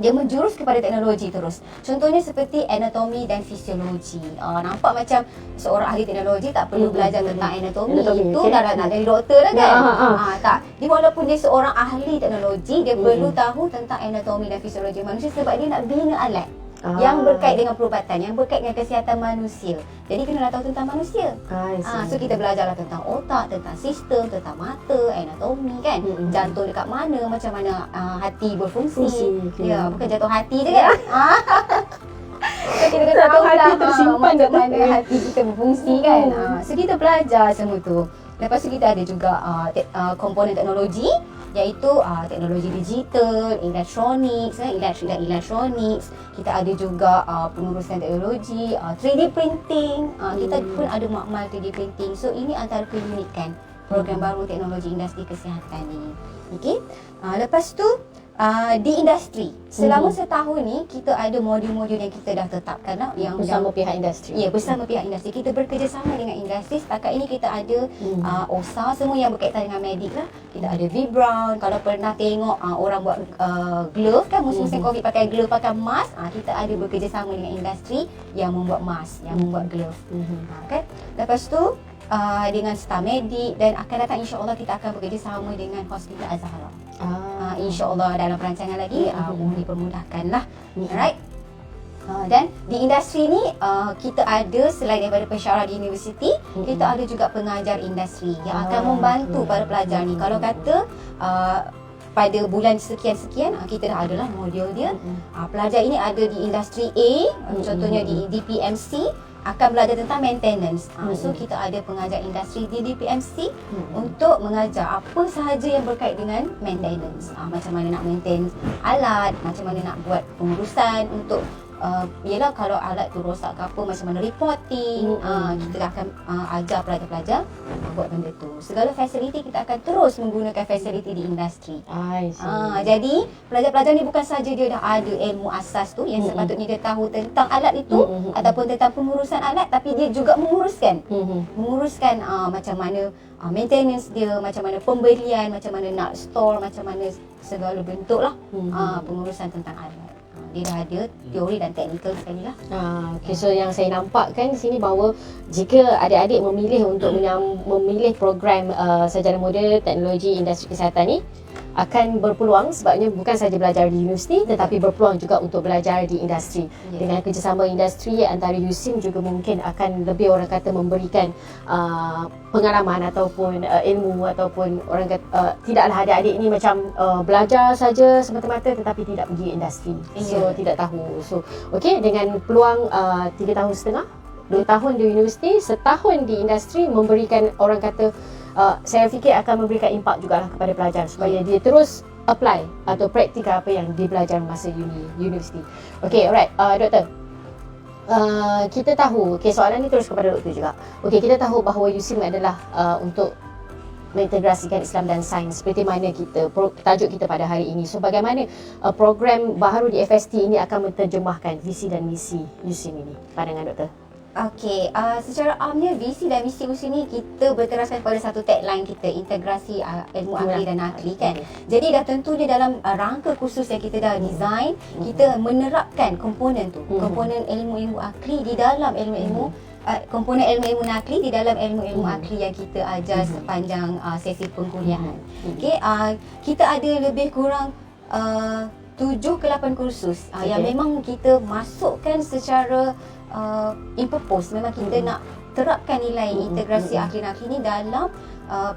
dia menjurus kepada teknologi terus. Contohnya seperti anatomi dan fisiologi. Nampak macam seorang ahli teknologi tak perlu belajar tentang anatomi. Itu dah nak jadi doktor dah kan? Tak. Dia walaupun dia seorang ahli teknologi, dia perlu tahu tentang anatomi dan fisiologi manusia sebab dia nak bina alat yang berkait dengan perubatan, yang berkait dengan kesihatan manusia. Jadi kena tahu tentang manusia. So kita belajarlah tentang otak, tentang sistem, tentang mata, anatomi kan. Jantung dekat mana, macam mana hati berfungsi. Ya, bukan jatuh hati je kan. So kita kena tahu hati tersimpan kat mana hati kita berfungsi kan. So kita belajar semua tu. Lepas tu kita ada juga komponen teknologi, iaitu teknologi digital, elektronik, elektronik. Kita ada juga pengurusan teknologi, 3D printing. Kita pun ada makmal 3D printing. So ini antara keunikan program baru teknologi industri kesihatan ni. Okey. Lepas tu di industri, selama setahun ni kita ada modul-modul yang kita dah tetapkan lah, yang bersama pihak industri. Ya, bersama pihak industri. Kita bekerjasama dengan industri. Setakat ini kita ada OSA, semua yang berkaitan dengan medik lah. Kita ada V-Brown. Kalau pernah tengok orang buat glove kan, musim-musim COVID pakai glove, pakai mask, kita ada bekerjasama dengan industri yang membuat mask, yang membuat glove. Kan? Lepas tu dengan Star Medik, dan akan datang insya-Allah kita akan bekerjasama dengan Hospital Az-Zahra. InsyaAllah dalam perancangan lagi mohon dipermudahkanlah. Alright. Dan di industri ni kita ada, selain daripada pensyarah di universiti, kita ada juga pengajar industri yang akan membantu para pelajar ni. Kalau kata pada bulan sekian-sekian kita dah adalah modul dia. Pelajar ini ada di industri A, contohnya di DPMC, akan belajar tentang maintenance. So kita ada pengajar industri di DPMC untuk mengajar apa sahaja yang berkait dengan maintenance. Macam mana nak maintain alat, macam mana nak buat pengurusan untuk ialah kalau alat tu rosak ke apa, macam mana reporting. Kita akan ajar pelajar-pelajar buat benda tu. Segala fasiliti kita akan terus menggunakan fasiliti di industri. Jadi pelajar-pelajar ni bukan saja dia dah ada ilmu asas tu yang sepatutnya dia tahu tentang alat itu ataupun tentang pengurusan alat, tapi dia juga menguruskan macam mana maintenance dia, macam mana pembelian, macam mana nak store, macam mana segala bentuk lah pengurusan tentang alat. Dia dah ada teori dan teknikal sekali lah. Okay, so yang saya nampak kan di sini bahawa jika adik-adik memilih untuk memilih program sarjana muda teknologi industri kesihatan ni, akan berpeluang sebabnya bukan saja belajar di universiti tetapi berpeluang juga untuk belajar di industri. Dengan kerjasama industri antara USIM juga mungkin akan lebih orang kata memberikan pengalaman ataupun ilmu, ataupun orang kata tidaklah adik-adik ni macam belajar saja semata-mata tetapi tidak pergi industri. So tidak tahu. So okey, dengan peluang 3 tahun setengah, 2 tahun di universiti, setahun di industri, memberikan orang kata saya fikir akan memberikan impak jugalah kepada pelajar supaya dia terus apply atau praktikal apa yang dia belajar masa universiti. Okey, alright, doktor. Kita tahu, soalan ni terus kepada doktor juga. Okey, kita tahu bahawa USIM adalah untuk mengintegrasikan Islam dan sains seperti mana tajuk kita pada hari ini. So bagaimana program baharu di FST ini akan menterjemahkan visi dan misi USIM ini? Pandangan doktor. Okey, secara amnya visi dan misi USIM ni kita berteraskan pada satu tagline kita, integrasi ilmu akli dan nakli kan. Jadi dah tentunya dalam rangka khusus yang kita dah design, kita menerapkan komponen tu, komponen ilmu-ilmu akli di dalam ilmu-ilmu komponen ilmu-ilmu nakli di dalam ilmu-ilmu akli yang kita ajar sepanjang sesi pengkuliahan. Okey, kita ada lebih kurang 7 ke 8 kursus yang memang kita masukkan secara in purpose. Memang kita nak terapkan nilai integrasi akli nakli ni dalam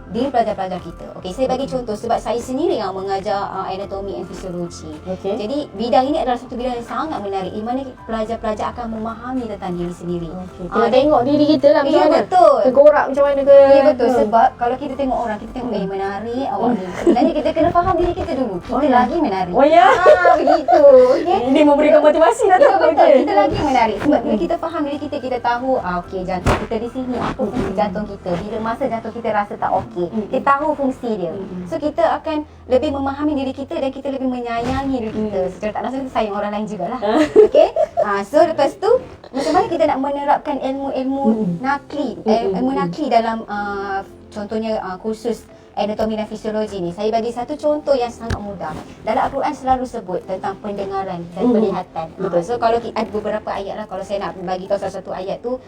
diri pelajar-pelajar kita. Okey, saya bagi contoh sebab saya sendiri yang mengajar anatomi dan fisiologi. Jadi bidang ini adalah satu bidang yang sangat menarik di mana pelajar-pelajar akan memahami tentang diri sendiri. Kita tengok diri kita lah macam mana. Betul. Tergorak macam mana ke. Ya betul, sebab kalau kita tengok orang, kita tengok menarik awak ni. Sebenarnya kita kena faham diri kita dulu. Kita lagi menarik. Oh ya. Begitu. Okay? Ini memberikan motivasi dah tu. Betul. Kita lagi menarik. Sebab bila kita faham diri kita, kita tahu okey, jantung kita di sini, apa fungsi jantung kita. Bila masa jantung kita rasa tak okey, kita tahu fungsi dia. So kita akan lebih memahami diri kita dan kita lebih menyayangi diri kita. Secara tak langsung kita sayang orang lain jugalah. Okey. So lepas tu macam mana kita nak menerapkan ilmu-ilmu nakli, ilmu nakli dalam contohnya kursus anatomi dan fisiologi ni, saya bagi satu contoh yang sangat mudah. Dalam Al-Quran selalu sebut tentang pendengaran dan penglihatan. So kalau ada beberapa ayat lah, kalau saya nak bagi tahu salah satu ayat tu,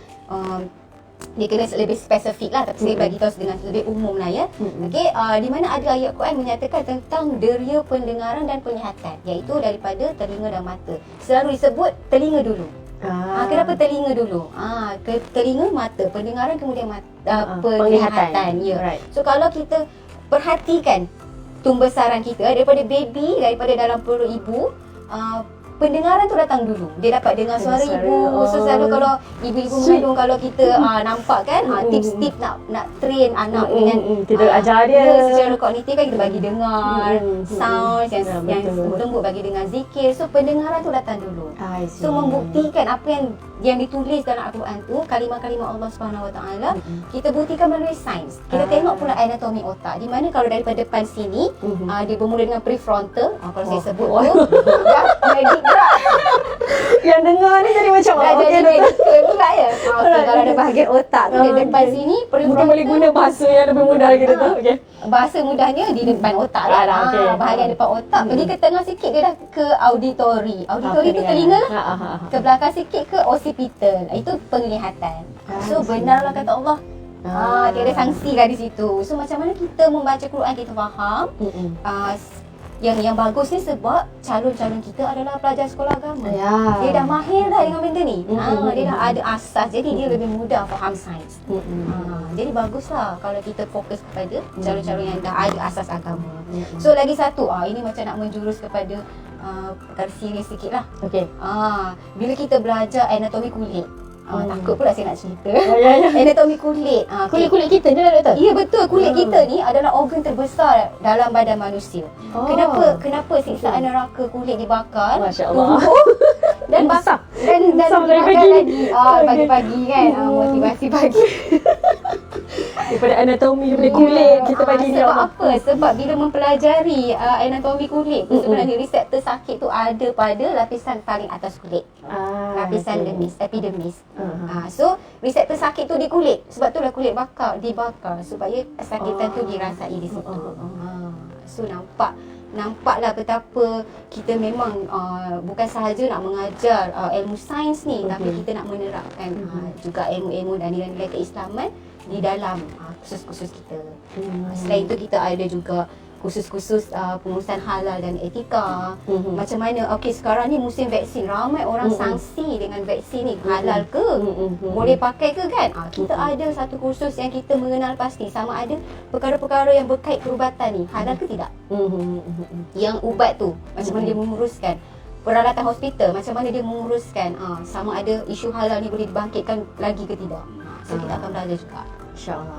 dia kena lebih spesifik lah, tapi saya bagi tahu dengan lebih umum lah ya. Okey, di mana ada ayat Quran menyatakan tentang deria pendengaran dan penglihatan, iaitu daripada telinga dan mata. Selalu disebut telinga dulu. Kenapa telinga dulu? Telinga, mata, pendengaran, kemudian penglihatan. Ya. Right. So kalau kita perhatikan tumbesaran kita daripada baby, daripada dalam perut ibu, pendengaran tu datang dulu. Dia dapat dengar suara ibu. So selalu kalau ibu-ibu mengandung, kalau kita nampak kan tips-tips nak train anak dengan kita ajar dia secara kognitif kan, kita bagi dengar sound yang lembut, bagi dengar zikir. So pendengaran tu datang dulu. So membuktikan apa yang ditulis dalam Al-Quran tu, kalimah-kalimah Allah Subhanahu Wa Taala, kita buktikan melalui sains. Kita tengok pula anatomi otak, di mana kalau daripada depan sini dia bermula dengan prefrontal, kalau saya sebut tu dah medic gerak. Yang dengar ni jadi macam jadi medical pula ya. Kalau ada bahagian otak tu di depan sini, mungkin boleh guna bahasa yang lebih mudah gitu tu. Bahasa mudahnya di depan otak lah. Bahagian depan otak. Pergi ke tengah sikit, dia dah ke auditori. Auditori tu telinga lah. Ke belakang sikit ke occipital. Itu penglihatan. So benarlah kata Allah. Tiada sanksi lah di situ. So macam mana kita membaca Quran, kita faham. Yang bagus ni sebab calon-calon kita adalah pelajar sekolah agama. Dia dah mahir dah dengan benda ni. Dia dah ada asas, jadi dia lebih mudah faham sains. Jadi baguslah kalau kita fokus kepada calon-calon yang dah ada asas agama. So lagi satu, ini macam nak menjurus kepada perkara serius sikit lah. Bila kita belajar anatomi kulit, takut pula saya nak cerita. Anatomi kulit. Kulit kita ni lah doktor? Ya betul, kulit kita ni adalah organ terbesar dalam badan manusia. Kenapa siksaan neraka kulit dibakar? Masya Allah. Dan basah. Dan dibakar lagi. Pagi-pagi kan, motivasi pagi. Daripada anatomi, daripada kulit kita bagi ni. Sebab apa? Sebab bila mempelajari anatomi kulit, sebenarnya reseptor sakit tu ada pada lapisan paling atas kulit. Lapisan epidermis. So reseptor sakit tu di kulit. Sebab tu lah kulit dibakar supaya kesakitan tu dirasai di situ. So nampaklah betapa kita memang bukan sahaja nak mengajar ilmu sains ni, tapi kita nak menerapkan juga ilmu-ilmu dan nilai-nilai keislaman di dalam kursus-kursus kita. Selain itu kita ada juga kursus-kursus pengurusan halal dan etika. Macam mana, sekarang ni musim vaksin, ramai orang sangsi dengan vaksin ni, halal ke? Boleh pakai ke kan? Kita ada satu kursus yang kita mengenal pasti sama ada perkara-perkara yang berkait perubatan ni, halal ke tidak? Yang ubat tu, macam mana dia menguruskan? Peralatan hospital, macam mana dia menguruskan? Sama ada isu halal ni boleh dibangkitkan lagi ke tidak? So kita akan belajar juga. InsyaAllah.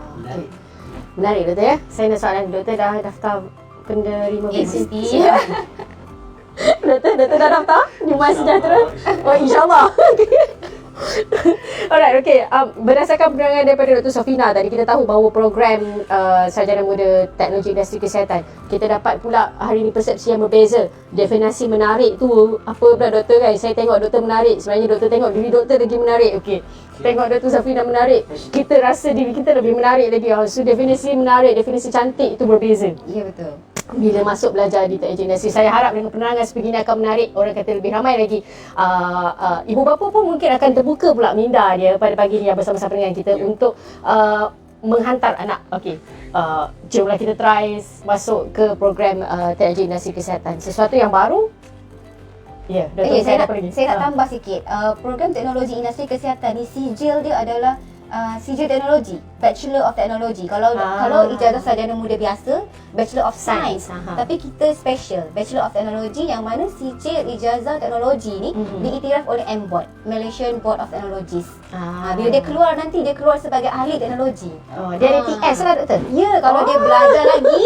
Menarik doktor ya. Saya nak soalan doktor dah daftar penerima vaksin. Doktor dah daftar? Jumaat Sejahtera? InsyaAllah. Alright, berdasarkan penerangan daripada Dr. Sofina tadi, kita tahu bahawa program Sarjana Muda Teknologi Industri Kesihatan, kita dapat pula hari ini persepsi yang berbeza. Definisi menarik tu apa pula doktor kan? Saya tengok doktor menarik, sebenarnya doktor tengok diri doktor lagi menarik. Tengok Dr. Sofina menarik, kita rasa diri kita lebih menarik lagi. So definisi menarik, definisi cantik itu berbeza. Ya betul. Bila masuk belajar di teknologi industri, saya harap dengan penerangan sebegini akan menarik, orang kata lebih ramai lagi ibu bapa pun mungkin akan terbuka pula minda dia pada pagi ni bersama-sama dengan kita untuk menghantar anak. Jomlah kita try masuk ke program teknologi industri kesihatan, sesuatu yang baru. Saya nak tambah sikit. Program teknologi industri kesihatan ni, sijil dia adalah sijil teknologi, Bachelor of Technology. Kalau ijazah sarjana muda biasa, Bachelor of Science. Tapi kita special, Bachelor of Technology, yang mana sijil ijazah teknologi ni diiktiraf oleh MBOT, Malaysian Board of Technologies. Bila dia keluar nanti, dia keluar sebagai ahli teknologi. Dia ada TS lah doktor? Ya, kalau dia belajar lagi,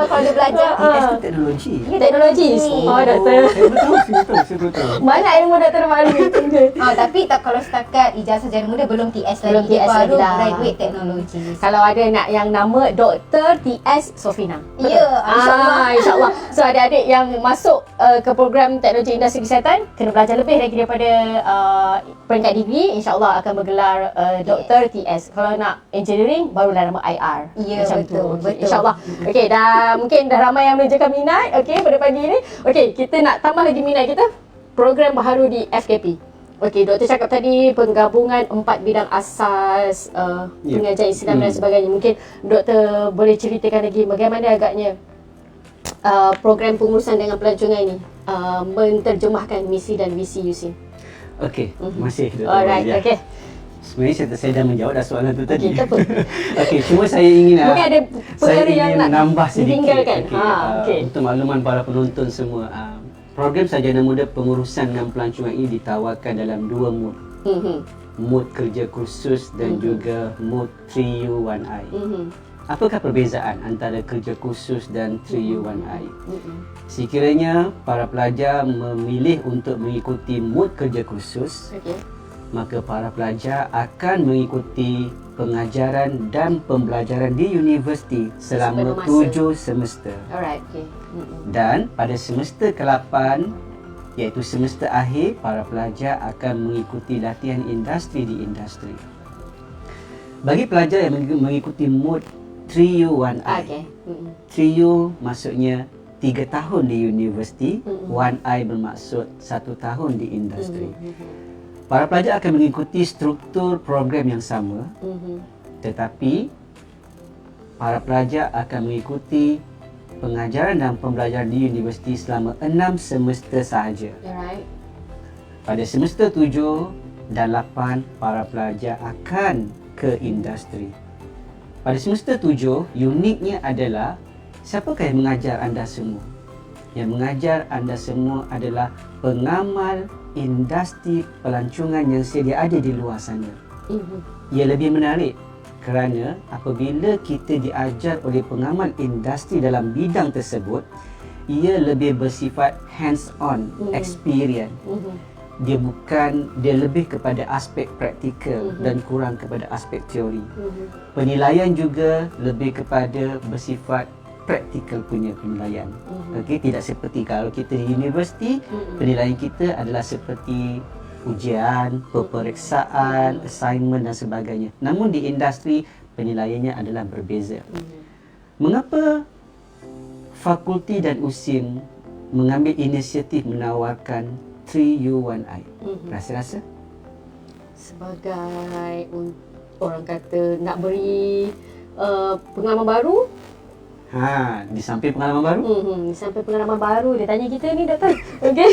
kalau dia belajar TS tu teknologi. Teknologi. Doktor. Saya betul. Mana ilmu doktor malu itu? Tapi kalau setakat ijazah sarjana muda belum TS lagi. Baru graduate teknologi. Kalau ada nak yang nama Dr. T.S. Sofina. Ya, InsyaAllah. So adik-adik yang masuk ke program teknologi industri kesihatan kena belajar lebih lagi daripada peringkat degree. InsyaAllah akan bergelar Dr. TS. Kalau nak engineering barulah nama IR. Ya, macam betul, tu. betul. InsyaAllah. Okey, dah mungkin dah ramai yang menunjukkan minat pada pagi ini. Okey, kita nak tambah lagi minat kita. Program baharu di FKP. Okey, doktor cakap tadi penggabungan 4 bidang asas pengajian Islam dan sebagainya. Mungkin doktor boleh ceritakan lagi bagaimana agaknya program pengurusan dengan pelancongan ini menterjemahkan misi dan visi USIM. Okey, masih Dr. Alright, Wazia. okey. Sebenarnya saya dah menjawab dah soalan tu tadi. Okey, tak apa. Okey, cuma saya ingin Mungkin ada saya perkara yang ingin nak nambah sedikit. ditinggalkan. Okey, Okey. untuk makluman para penonton semua, program Sarjana Muda Pengurusan dengan Pelancongan ini ditawarkan dalam 2 mood. Mood kerja kursus dan juga mood 3U1I. Apakah perbezaan antara kerja kursus dan 3U1I? Sekiranya para pelajar memilih untuk mengikuti mood kerja kursus, maka para pelajar akan mengikuti pengajaran dan pembelajaran di universiti selama 7 semester. Alright, okey. Dan pada semester ke-8, iaitu semester akhir, para pelajar akan mengikuti latihan industri di industri. Bagi pelajar yang mengikuti mood 3U1I, Okey. 3U maksudnya 3 tahun di universiti, 1I bermaksud 1 tahun di industri. Para pelajar akan mengikuti struktur program yang sama, tetapi para pelajar akan mengikuti pengajaran dan pembelajaran di universiti selama 6 semester sahaja. Alright. Pada semester 7 dan 8, para pelajar akan ke industri. Pada semester 7, uniknya adalah siapakah yang mengajar anda semua? Yang mengajar anda semua adalah pengamal industri pelancongan yang sedia ada di luar sana. Ia lebih menarik kerana apabila kita diajar oleh pengamal industri dalam bidang tersebut, ia lebih bersifat hands-on experience. Dia lebih kepada aspek praktikal dan kurang kepada aspek teori. Penilaian juga lebih kepada bersifat praktikal punya penilaian. Okey, tidak seperti kalau kita di universiti, penilaian kita adalah seperti ujian, peperiksaan, assignment dan sebagainya. Namun di industri penilaiannya adalah berbeza. Mengapa fakulti dan USIM mengambil inisiatif menawarkan 3U1I? Rasa-rasa? Sebagai orang kata nak beri pengalaman baru. Di samping pengalaman baru? Sampai pengalaman baru dia tanya kita ni doktor. Okey.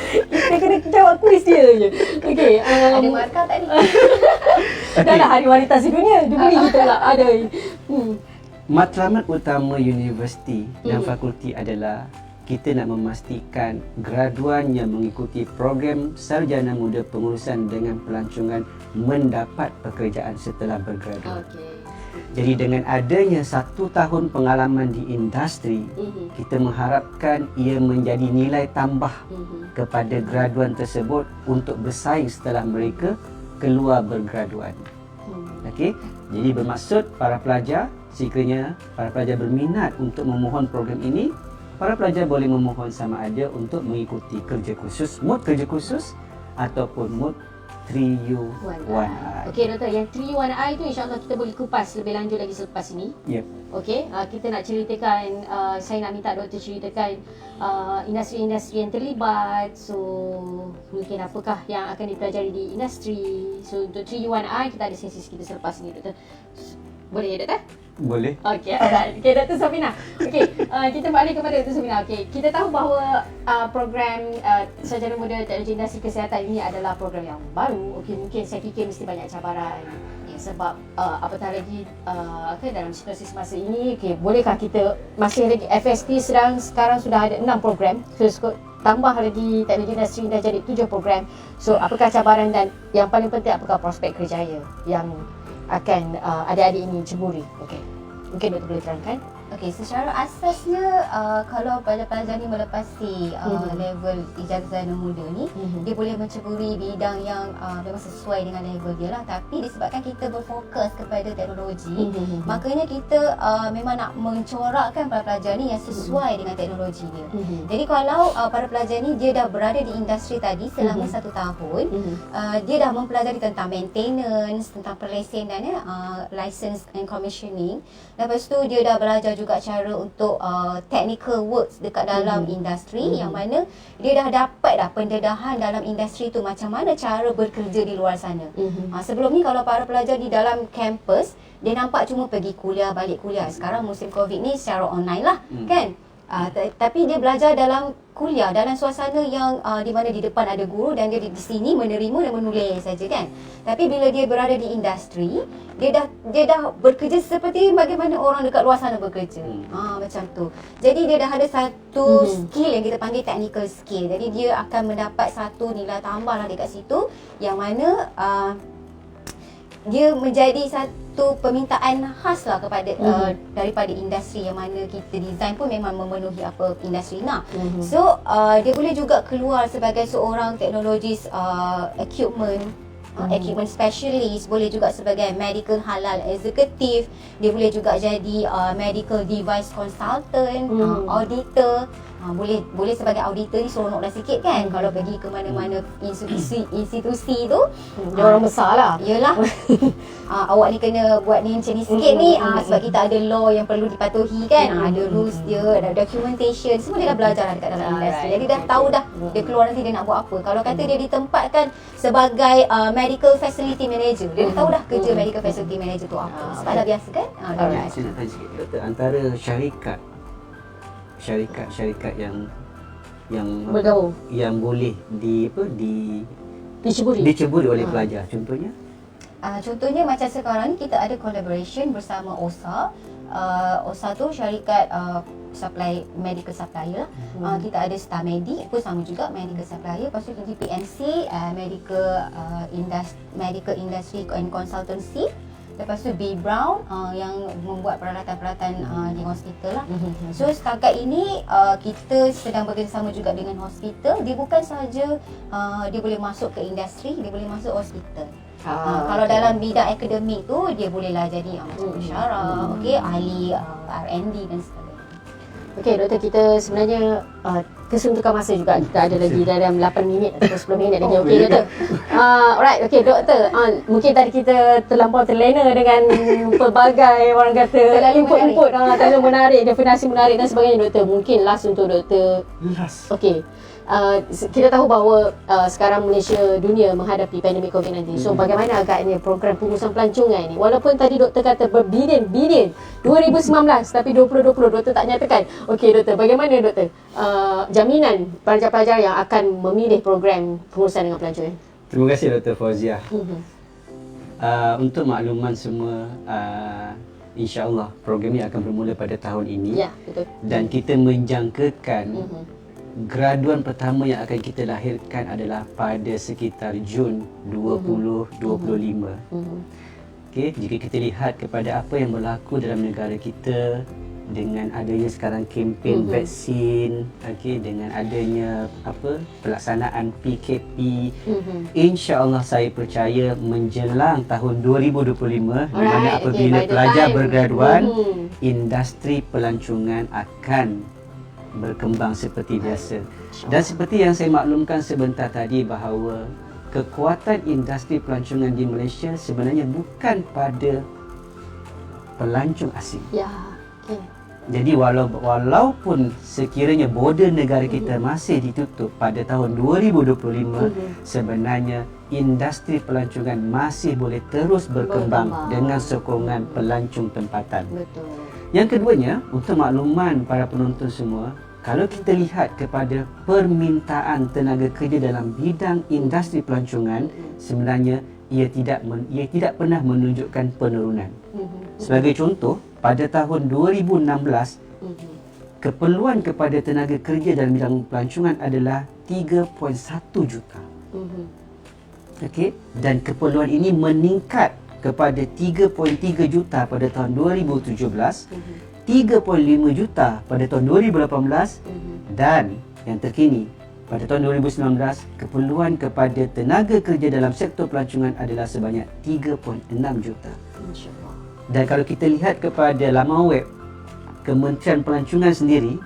Kita kena jawab kuis dia je. Okey. Ada markah tak ni? Dah lah Hari Wanita Sedunia. Dia beri kita lah. Ada. Matlamat utama universiti dan fakulti adalah kita nak memastikan graduan yang mengikuti program Sarjana Muda Pengurusan dengan Pelancongan mendapat pekerjaan setelah bergraduat. Okey. Jadi dengan adanya 1 tahun pengalaman di industri, kita mengharapkan ia menjadi nilai tambah kepada graduan tersebut untuk bersaing setelah mereka keluar bergraduan. Okey, jadi bermaksud para pelajar, sekiranya para pelajar berminat untuk memohon program ini, para pelajar boleh memohon sama ada untuk mengikuti kerja khusus, mood kerja khusus ataupun mood 3U1I. Okey doktor, yang 3U1I tu insya-Allah kita boleh kupas lebih lanjut lagi selepas ini. Yep. Okey, kita nak ceritakan, saya nak minta doktor ceritakan industri-industri yang terlibat. So, mungkin apakah yang akan dipelajari di industri. So, untuk 3U1I kita ada sesi kita selepas ini doktor. Boleh ya doktor? Boleh. Okey, alright. Okey, Dr. Safina. Okey, kita balik kepada Dr. Safina. Okey, kita tahu bahawa program Sarjana Muda Teknologi Industri Kesihatan ini adalah program yang baru. Okey, mungkin saya fikir mesti banyak cabaran. Sebab apatah lagi dalam situasi semasa ini, okey, bolehkah kita masih lagi FST sekarang sudah ada 6 program. So, tambah lagi teknologi industri dah jadi 7 program. So, apakah cabaran dan yang paling penting apakah prospek kerjaya yang akan adik-adik ini ceburi? Okey. Mungkin doktor boleh terangkan. Okey, secara asasnya kalau pelajar-pelajar ni melepasi level ijazah muda ni, dia boleh menceburi bidang yang memang sesuai dengan level dia lah. Tapi disebabkan kita berfokus kepada teknologi, makanya kita memang nak mencorakkan para pelajar ni yang sesuai dengan teknologi dia. Jadi kalau para pelajar ni dia dah berada di industri tadi selama 1 tahun, dia dah mempelajari tentang maintenance, tentang perlesenan, license and commissioning. Lepas tu dia dah belajar juga cara untuk technical works dekat dalam industri, yang mana dia dah dapat pendedahan dalam industri tu macam mana cara bekerja di luar sana. Sebelum ni kalau para pelajar di dalam kampus, dia nampak cuma pergi kuliah, balik kuliah. Sekarang musim COVID ni secara online lah, kan? Tapi dia belajar dalam kuliah, dalam suasana yang di mana di depan ada guru dan dia di sini menerima dan menulis saja, kan. Tapi bila dia berada di industri, dia dah bekerja seperti bagaimana orang dekat luar sana bekerja. Macam tu. Jadi dia dah ada satu skill yang kita panggil technical skill. Jadi dia akan mendapat satu nilai tambah lah dekat situ, yang mana dia menjadi satu permintaan khas lah kepada daripada industri yang mana kita design pun memang memenuhi apa industri nak. So dia boleh juga keluar sebagai seorang teknologis equipment specialist, boleh juga sebagai medical halal executive, dia boleh juga jadi medical device consultant, auditor. Boleh sebagai auditor ni seronok dah sikit, kan. Kalau pergi ke mana-mana institusi tu, dia orang besar lah. Yelah. Awak ni kena buat ni macam ni sikit ni, sebab kita ada law yang perlu dipatuhi, kan. Ada rules dia, ada documentation, semua dia dah belajar lah dekat dalam industri. Jadi dah tahu dah dia keluar nanti dia nak buat apa. Kalau kata dia ditempatkan sebagai medical facility manager, dia dah tahu dah kerja medical facility manager tu apa. Sebab dah biasa, kan. Saya nak tanya sikit, Doktor, antara syarikat yang bergaul, yang boleh diceburi oleh pelajar, contohnya contohnya macam sekarang ni kita ada collaboration bersama OSA. OSA tu syarikat supply medical supplier lah. Kita ada StarMedi pun sama juga medical supplier. Lepas tu GPNC medical industry and consultancy. Lepas tu B Brown yang membuat peralatan-peralatan di hospital lah. So setakat ini kita sedang bekerjasama juga dengan hospital. Dia bukan sahaja dia boleh masuk ke industri, dia boleh masuk hospital. Kalau dalam bidang akademik tu dia bolehlah jadi macam pensyarah, ahli R&D dan sebagainya. Okey, Doktor, kita sebenarnya kesuntukan masa juga. Kita ada lagi dalam 8 minit atau 10 minit lagi. Okey, Doktor. Alright, okey, Doktor. Mungkin tadi kita terlampau terlena dengan pelbagai orang kata input-input terlalu menarik, definisi menarik dan sebagainya, Doktor. Mungkin last untuk Doktor. Okey. Kita tahu bahawa sekarang Malaysia, dunia menghadapi pandemik COVID-19. So bagaimana agaknya program pengurusan pelancongan ini? Walaupun tadi Doktor kata berbilion-bilion 2019, tapi 2020 Doktor tak nyatakan. Okey, Doktor, bagaimana Doktor jaminan pelajar-pelajar yang akan memilih program pengurusan dengan pelancongan? Terima kasih Dr. Fauziah. Untuk makluman semua, insya-Allah program ini akan bermula pada tahun ini. Ya, betul. Dan kita menjangkakan graduan pertama yang akan kita lahirkan adalah pada sekitar Jun 2025. Okey, jika kita lihat kepada apa yang berlaku dalam negara kita dengan adanya sekarang kempen vaksin, okey, dengan adanya pelaksanaan PKP, insya-Allah saya percaya menjelang tahun 2025 di mana apabila pelajar bergraduan, industri pelancongan akan berkembang seperti biasa. Dan seperti yang saya maklumkan sebentar tadi bahawa kekuatan industri pelancongan di Malaysia sebenarnya bukan pada pelancong asing. Ya, okey. Jadi walaupun sekiranya border negara kita masih ditutup pada tahun 2025, sebenarnya industri pelancongan masih boleh terus berkembang dengan sokongan pelancong tempatan. Betul. Yang keduanya, untuk makluman para penonton semua, kalau kita lihat kepada permintaan tenaga kerja dalam bidang industri pelancongan, sebenarnya ia tidak pernah menunjukkan penurunan. Sebagai contoh, pada tahun 2016, keperluan kepada tenaga kerja dalam bidang pelancongan adalah 3.1 juta. Okey, dan keperluan ini meningkat kepada 3.3 juta pada tahun 2017 3.5 juta pada tahun 2018 dan yang terkini pada tahun 2019 keperluan kepada tenaga kerja dalam sektor pelancongan adalah sebanyak 3.6 juta. InsyaAllah. Dan kalau kita lihat kepada laman web Kementerian Pelancongan sendiri,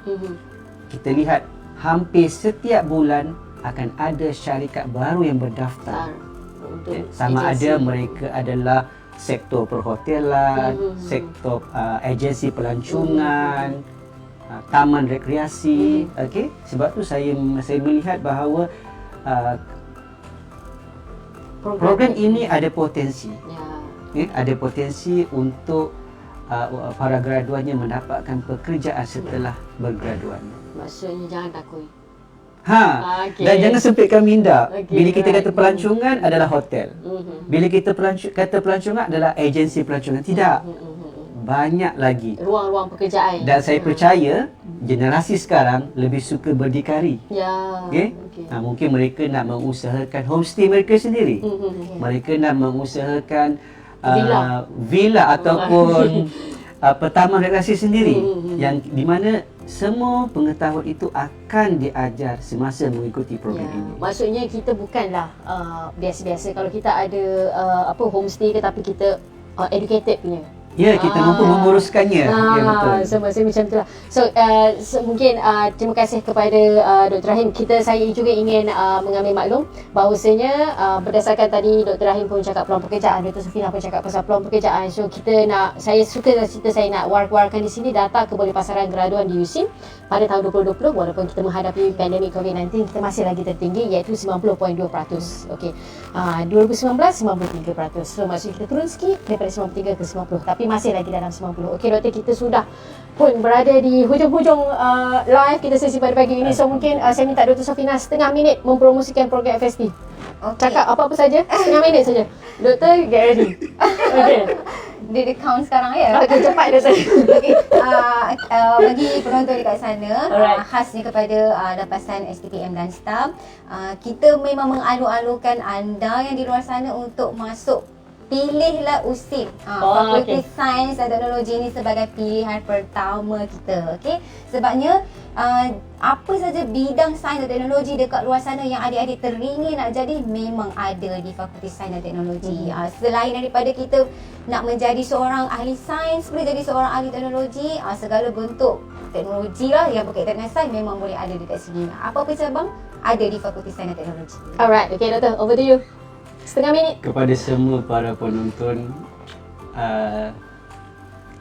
kita lihat hampir setiap bulan akan ada syarikat baru yang berdaftar. Sama ada mereka adalah sektor perhotelan, sektor agensi pelancongan, taman rekreasi. Okey, sebab tu saya melihat bahawa program ini ada potensi. Ada potensi untuk para graduannya mendapatkan pekerjaan setelah bergraduan. Maksudnya jangan takut. Okay. Dan jangan sempitkan minda. Bila kita kata right. pelancongan adalah hotel. Bila kita kata pelancongan adalah agensi pelancongan. Tidak. Banyak lagi ruang-ruang pekerjaan. Dan saya percaya generasi sekarang lebih suka berdikari. Okay? Mungkin mereka nak mengusahakan homestay mereka sendiri. Mereka nak mengusahakan villa ataupun pertaman rekreasi sendiri yang di mana semua pengetahuan itu akan diajar semasa mengikuti program ini. Maksudnya kita bukanlah biasa-biasa kalau kita ada homestay ke, tapi kita educated punya. Ya, kita mampu menguruskannya. Ya, betul. So maksudnya macam itulah. So mungkin terima kasih kepada Dr. Rahim. Saya juga ingin mengambil maklum bahawasanya berdasarkan tadi Dr. Rahim pun cakap peluang pekerjaan, Dr. Sofina pun cakap pasal peluang pekerjaan. So saya suka cerita, saya nak war-warkan di sini data keboleh pasaran graduan di USIM pada tahun 2020 walaupun kita menghadapi pandemik COVID-19, kita masih lagi tertinggi iaitu 90.2%. Okey. 2019 93%. So maksudnya kita turun sikit daripada 93 ke 90, tapi masih lagi dalam 90. Okey doktor, kita sudah pun berada di hujung-hujung live kita sesi pada pagi ini. So mungkin saya minta Dr. Sofina setengah minit mempromosikan program FST. Cakap apa-apa saja, setengah minit saja. Doktor, get ready. Okey. Dia count sekarang ya. Okey, cepat doktor. Okey. Bagi penonton dekat sana, khasnya kepada lapasan STPM dan staff, kita memang mengalu-alukan anda yang di luar sana untuk masuk. Pilihlah USIM, Fakulti Sains dan Teknologi ini sebagai pilihan pertama kita. Okey, sebabnya apa saja bidang sains dan teknologi dekat luar sana yang adik-adik teringin nak jadi memang ada di Fakulti Sains dan Teknologi. Selain daripada kita nak menjadi seorang ahli sains, boleh jadi seorang ahli teknologi, segala bentuk teknologi lah yang berkaitan dengan sains memang boleh ada dekat sini. Apa-apa cabang ada di Fakulti Sains dan Teknologi. Alright, okay doktor, over to you. Setengah minit. Kepada semua para penonton,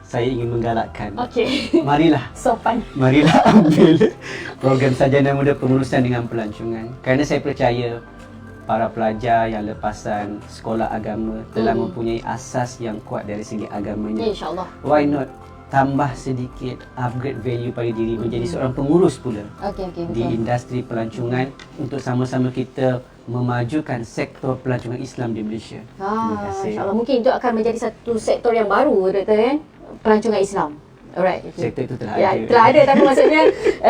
saya ingin menggalakkan. Marilah. Sopan. Marilah ambil program sarjana muda pengurusan dengan pelancongan. Kerana saya percaya para pelajar yang lepasan sekolah agama telah mempunyai asas yang kuat dari segi agamanya. InsyaAllah. Why not tambah sedikit upgrade value pada diri menjadi seorang pengurus pula di industri pelancongan untuk sama-sama kita memajukan sektor pelancongan Islam di Malaysia. Terima kasih. InsyaAllah mungkin itu akan menjadi satu sektor yang baru doktor kan, pelancongan Islam. Alright. Sektor itu telah ada. Telah ada, tapi maksudnya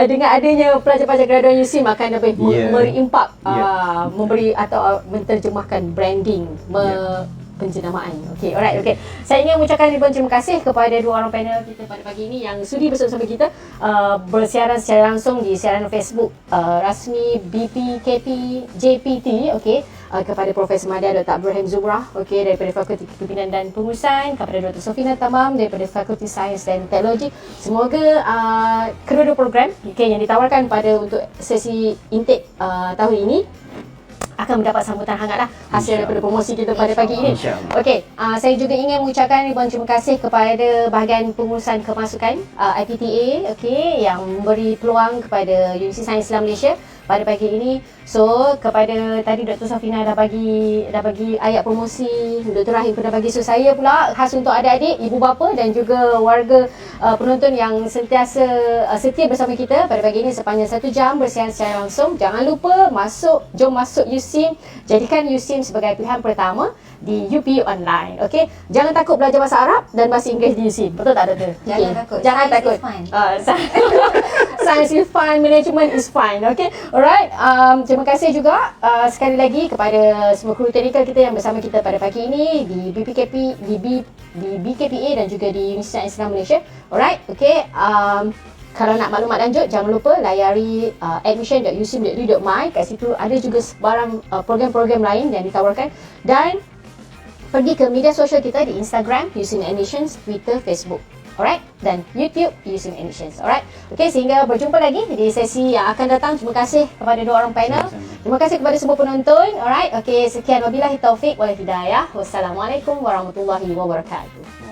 dengan adanya pelajar-pelajar graduan USIM akan lebih memberi impak, memberi atau menterjemahkan branding, penjenamaan. Okey, alright, okey. Saya ingin mengucapkan ribuan terima kasih kepada dua orang panel kita pada pagi ini yang sudi bersama kita bersiaran secara langsung di siaran Facebook rasmi BPKP JPT, okey. Kepada Profesor Madya Dr. Abraham Zubrah, okey, daripada Fakulti Kepimpinan dan Pengurusan, kepada Dr. Sofina Tamam daripada Fakulti Sains dan Teknologi. Semoga kedua-dua program yang ditawarkan untuk sesi intake tahun ini akan mendapat sambutan hangatlah hasil daripada promosi kita pada pagi ini. Okey, saya juga ingin mengucapkan ribuan terima kasih kepada bahagian pengurusan kemasukan IPTA, okey, yang memberi peluang kepada Universiti Sains Islam Malaysia pada pagi ini. So kepada tadi Dr. Sofina dah bagi ayat promosi, Dr. Rahim pun dah bagi, so saya pula khas untuk adik-adik, ibu bapa dan juga warga penonton yang sentiasa setia bersama kita pada pagi ini sepanjang 1 jam bersiaran secara langsung. Jangan lupa jom masuk USIM, jadikan USIM sebagai pilihan pertama di UP Online. Okey, jangan takut belajar bahasa Arab dan bahasa Inggeris di USIM. Betul tak doktor? Jangan takut. Jangan takut. Science is fine, management is fine. Okay, alright. Terima kasih juga sekali lagi kepada semua kru teknikal kita yang bersama kita pada pagi ini di BPKP, di BKPA dan juga di Universiti Islam Malaysia. Alright, okay. Kalau nak maklumat lanjut, jangan lupa layari admission.usim.edu.my. Kat situ ada juga sebarang program-program lain yang ditawarkan. Dan pergi ke media sosial kita di Instagram, USIM Admissions, Twitter, Facebook. Alright? Dan YouTube, USIM Admissions. Alright? Okay, sehingga berjumpa lagi di sesi yang akan datang. Terima kasih kepada dua orang panel. Terima kasih kepada semua penonton. Alright? Okay, sekian. Wabillahi taufiq wal hidayah. Wassalamualaikum warahmatullahi wabarakatuh.